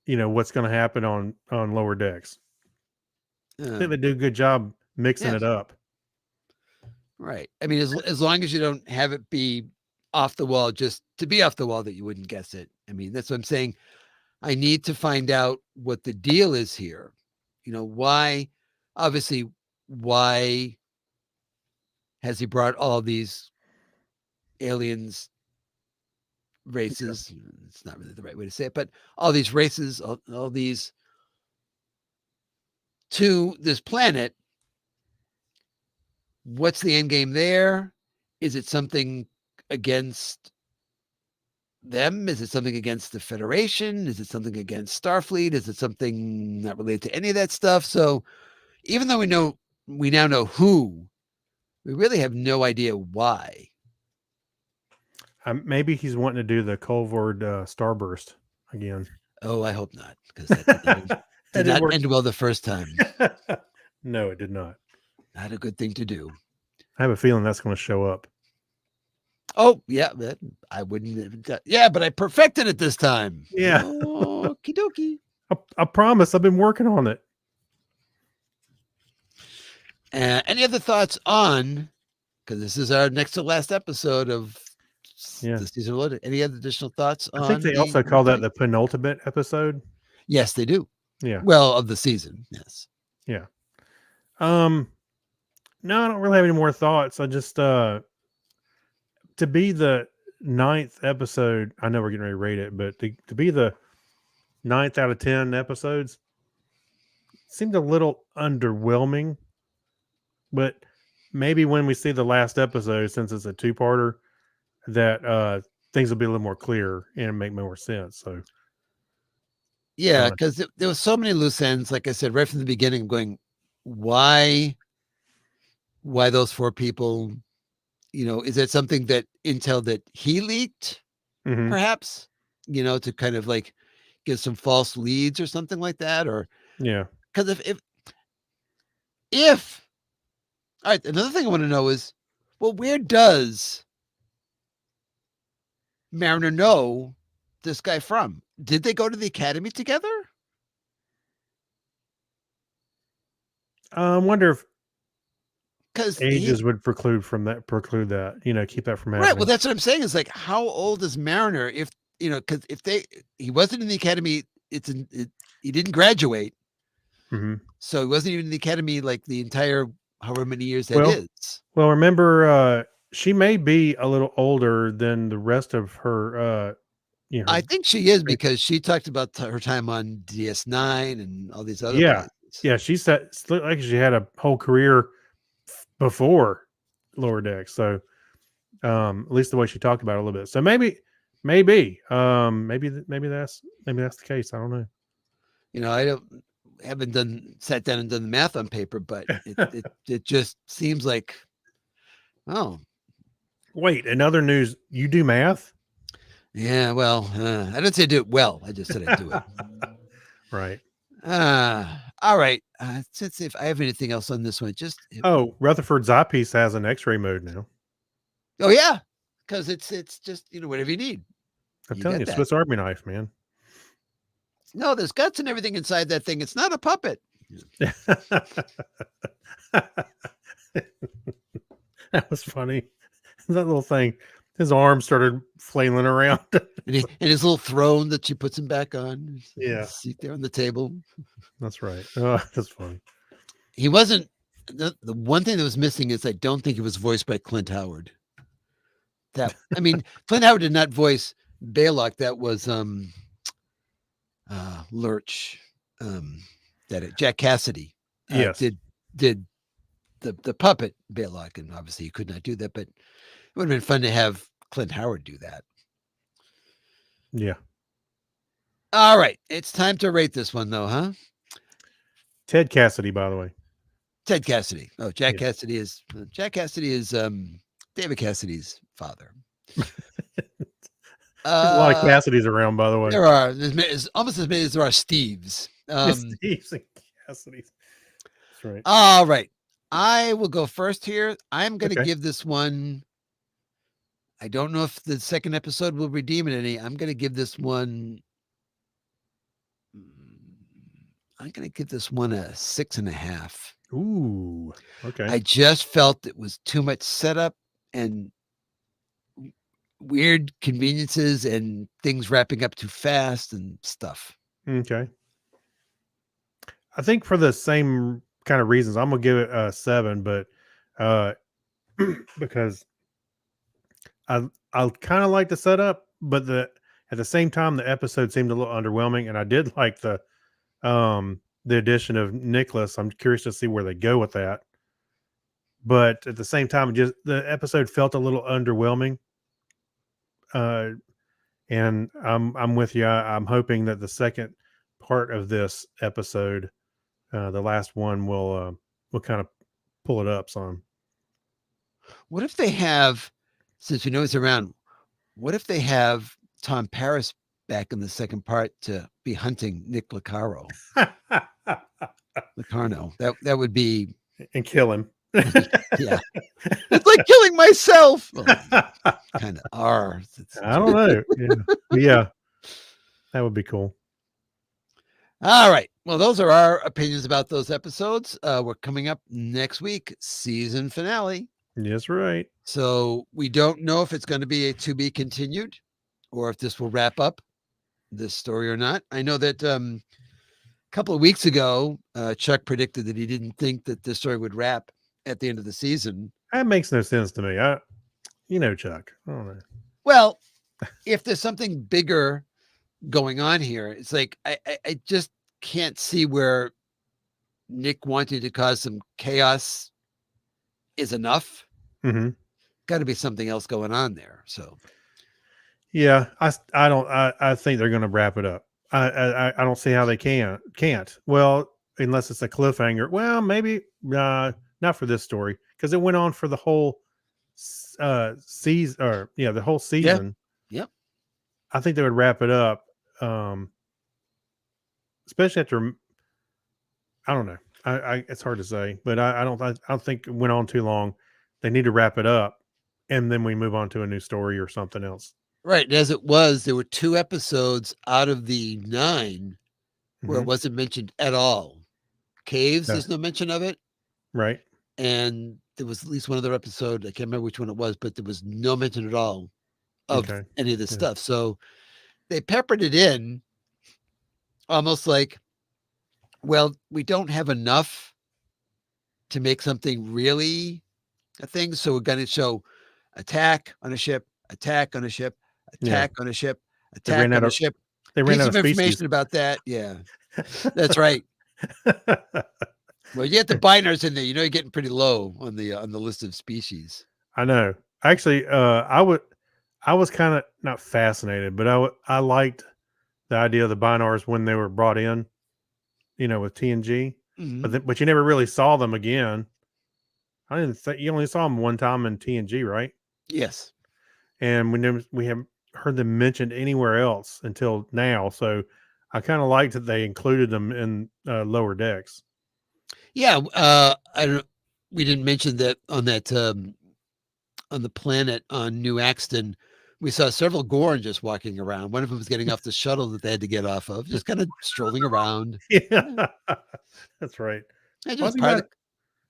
what's going to happen on Lower Decks? I think they do a good job mixing it up. Right. I mean, as long as you don't have it be off the wall, just to be off the wall that you wouldn't guess it. I mean, that's what I'm saying. I need to find out what the deal is here. Why has he brought all these aliens, races? It's not really the right way to say it, but all these races, all these to this planet. What's the end game there? Is it something against them? Is it something against the Federation? Is it something against Starfleet? Is it something not related to any of that stuff? So even though we now know who, we really have no idea why. Maybe he's wanting to do the Colvard Starburst again. Oh, I hope not, because that did not end well the first time. No, it did not. Not a good thing to do. I have a feeling that's going to show up. Oh, yeah, I wouldn't. Yeah, but I perfected it this time. Yeah. Okie dokie. I promise. I've been working on it. Any other thoughts on? Because this is our next to last episode of the season. Any other additional thoughts? I think they also call that the penultimate episode. Yes, they do. Yeah. Well, of the season. Yes. Yeah. No, I don't really have any more thoughts. I just to be the ninth episode, I know we're getting ready to rate it, but to be the 9th out of 10 episodes seemed a little underwhelming. But maybe when we see the last episode, since it's a two-parter, that things will be a little more clear and make more sense. So Yeah, know. because there was so many loose ends. Like I said, right from the beginning, I'm going, why those 4 people? You know, is that something that intel that he leaked, Mhm. perhaps? You know, to kind of like give some false leads or something like that, or Yeah. because if all right, another thing I want to know is, well, where does Mariner know this guy from? Did they go to the academy together? I wonder if Because he ages would preclude that, keep that from right. Well, happening. that's what I'm saying. Is like, how old is Mariner? If because if he wasn't in the academy, he didn't graduate, hmm so he wasn't even in the academy like the entire however many years that Well, is. Well, remember, she may be a little older than the rest of her, I think she is great- because she talked about her time on DS9 and all these other yeah, places. yeah. She said it's looked like she had a whole career before Lower Decks. So, at least the way she talked about it a little bit. So maybe, maybe that's the case. I don't know. You know, I haven't sat down and done the math on paper, but it just seems like, oh Wait, in other news, you do math, yeah, well, I didn't say do it well. I just said I do it. right? All right. Since if I have anything else on this one, Oh, Rutherford's eyepiece has an X-ray mode now. oh yeah, because it's just whatever you need. I'm You telling get you, that. Swiss Army knife, man. No, there's guts and everything inside that thing. It's not a puppet. That was funny. That little thing, his arm started flailing around. And his little throne that she puts him back on. Yeah. Seat there on the table. That's right. Oh, that's funny. He wasn't. The one thing that was missing is I don't think he was voiced by Clint Howard. Clint Howard did not voice Baylock. That was Lurch. Jack Cassidy. Yes. Did the puppet Baylock, and obviously he could not do that, but it would have been fun to have Clint Howard do that. Yeah. All right, it's time to rate this one, though, huh? Ted Cassidy, by the way. Ted Cassidy. Oh, Jack Yeah. Cassidy is David Cassidy's father. There's a lot of Cassidys around, by the way. There are. There's almost as many as there are Steves. Steves and Cassidys. That's right. All right. I will go first here. I'm going to Okay. give this one. I don't know if the second episode will redeem it any. I'm going to give this one. I'm going to give this one a 6.5. Ooh. Okay. I just felt it was too much setup and weird conveniences and things wrapping up too fast and stuff. Okay. I think for the same kind of reasons, I'm gonna give it a 7, but because I kind of like the setup, but at the same time the episode seemed a little underwhelming, and I did like the addition of Nicholas. I'm curious to see where they go with that. But at the same time, just the episode felt a little underwhelming. And I'm with you. I'm hoping that the second part of this episode, the last one, will kind of pull it up some. What if they have, since we know he's around, what if they have Tom Paris back in the second part to be hunting Nick Locarno? That would be And kill him. yeah. It's like killing myself. Kind of are. I don't know. Yeah, that would be cool. All right. Well, those are our opinions about those episodes. We're coming up next week, season finale. Yes, right. So we don't know if it's going to be a to be continued or if this will wrap up this story or not. I know that a couple of weeks ago, Chuck predicted that he didn't think that this story would wrap at the end of the season. That makes no sense to me. Chuck. I don't know. Well, if there's something bigger going on here, it's like I just can't see where Nick wanting to cause some chaos is enough. Hmm. Got to be something else going on there. So Yeah, I think they're going to wrap it up. I don't see how they can't. Well, unless it's a cliffhanger. Well, maybe not for this story because it went on for the whole season, or the whole season. yep. I think they would wrap it up, especially after. I don't know. I it's hard to say, but I don't think it went on too long. They need to wrap it up, and then we move on to a new story or something else. Right. And as it was, there were 2 episodes out of the 9 where it Mhm. wasn't mentioned at all. Caves, Yeah. there's no mention of it. Right. And there was at least one other episode. I can't remember which one it was, but there was no mention at all of Okay. any of this Yeah. stuff. So they peppered it in almost like, well, we don't have enough to make something really a thing. So we're going to show attack on a ship, attack on a ship, Yeah. attack on a ship, They ran attack on out a of ship. they ran Piece out of of species. information about that. Yeah, that's right. Well, you get the binders in there. You know, you're getting pretty low on the list of species. I know. Actually, I was kind of not fascinated, but I liked the idea of the Binars when they were brought in, with TNG, Mhm. but you never really saw them again. I didn't think you only saw them one time in TNG, right? Yes. And we haven't heard them mentioned anywhere else until now. So I kind of liked that they included them in Lower Decks. Yeah. I don't. We didn't mention that on on the planet on New Axton, we saw several Gorn just walking around. One of them was getting off the shuttle that they had to get off of, just kind of strolling around. Yeah, that's right. And Why just is he mad?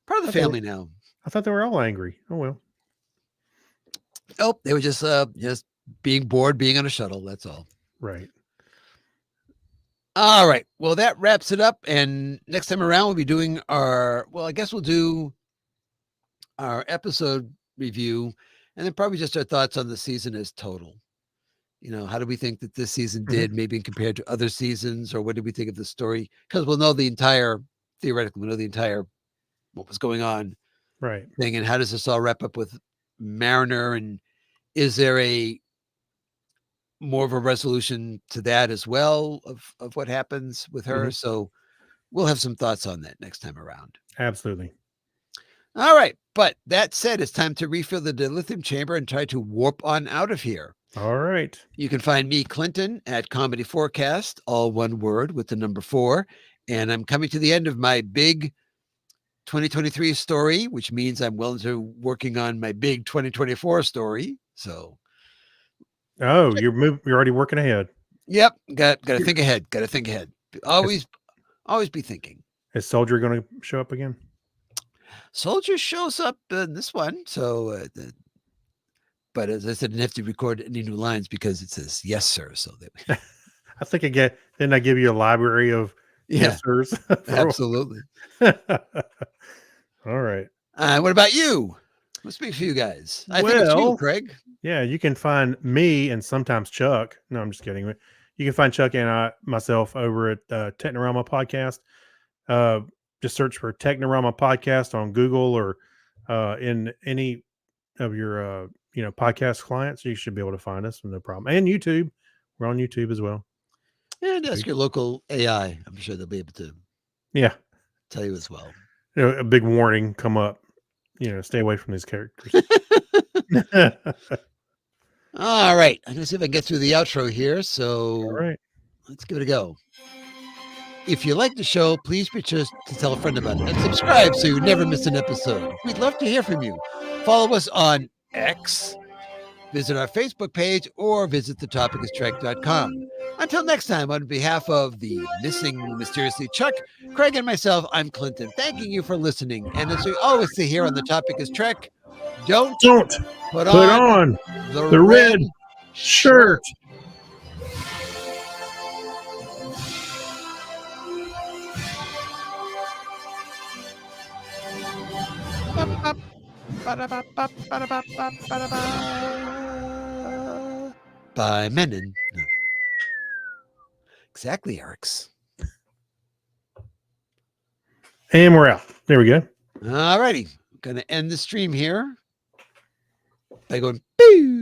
part of the I thought they were- family now. I thought they were all angry. Oh well. Oh, they were just being bored, being on a shuttle. That's all. Right. All right. Well, that wraps it up. And next time around, we'll be doing I guess we'll do our episode review and then probably just our thoughts on the season as total. How do we think that this season did, maybe compared to other seasons, or what did we think of the story? Because we'll know theoretically, we'll know the entire what was going on Right. thing. And how does this all wrap up with Mariner? And is there more of a resolution to that as well of what happens with her? Mhm. So we'll have some thoughts on that next time around. Absolutely. All right. But that said, it's time to refill the dilithium chamber and try to warp on out of here. All right. You can find me, Clinton, at Comedy Forecast, all one word with the number 4. And I'm coming to the end of my big 2023 story, which means I'm well into working on my big 2024 story. So, Oh, you're already working ahead. yep, got to think ahead. Got to think ahead. Always be thinking. Is Soldier going to show up again? Soldier shows up in this one. So, but as I said, I didn't have to record any new lines because it says yes, sir. So that I think didn't I give you a library of yeah, yes sirs? absolutely. All right. What about you? Let's speak for you guys. I think it's you, Well, Craig. Yeah, you can find me and sometimes Chuck. No, I'm just kidding. You can find Chuck and myself over at Technorama Podcast. Just search for Technorama Podcast on Google or in any of your podcast clients. You should be able to find us, no problem. And YouTube, we're on YouTube as well. And ask your local AI. I'm sure they'll be able to Yeah, tell you as well. a big warning come up. Stay away from these characters. All right. I'm going to see if I can get through the outro here. So All right. let's give it a go. If you like the show, please be sure to tell a friend about it and subscribe so you never miss an episode. We'd love to hear from you. Follow us on X, visit our Facebook page, or visit thetopicistrek.com. Until next time, on behalf of the missing mysteriously Chuck, Craig, and myself, I'm Clinton, thanking you for listening. And as we always say here on The Topic is Trek, don't put on the red shirt. Ba-da-ba-ba, ba-da-ba-ba, ba-da-ba-ba, ba-da-ba. by Menon. No. Exactly, Eric's. And we're out. There we go. All righty. Going to end the stream here by going, boo.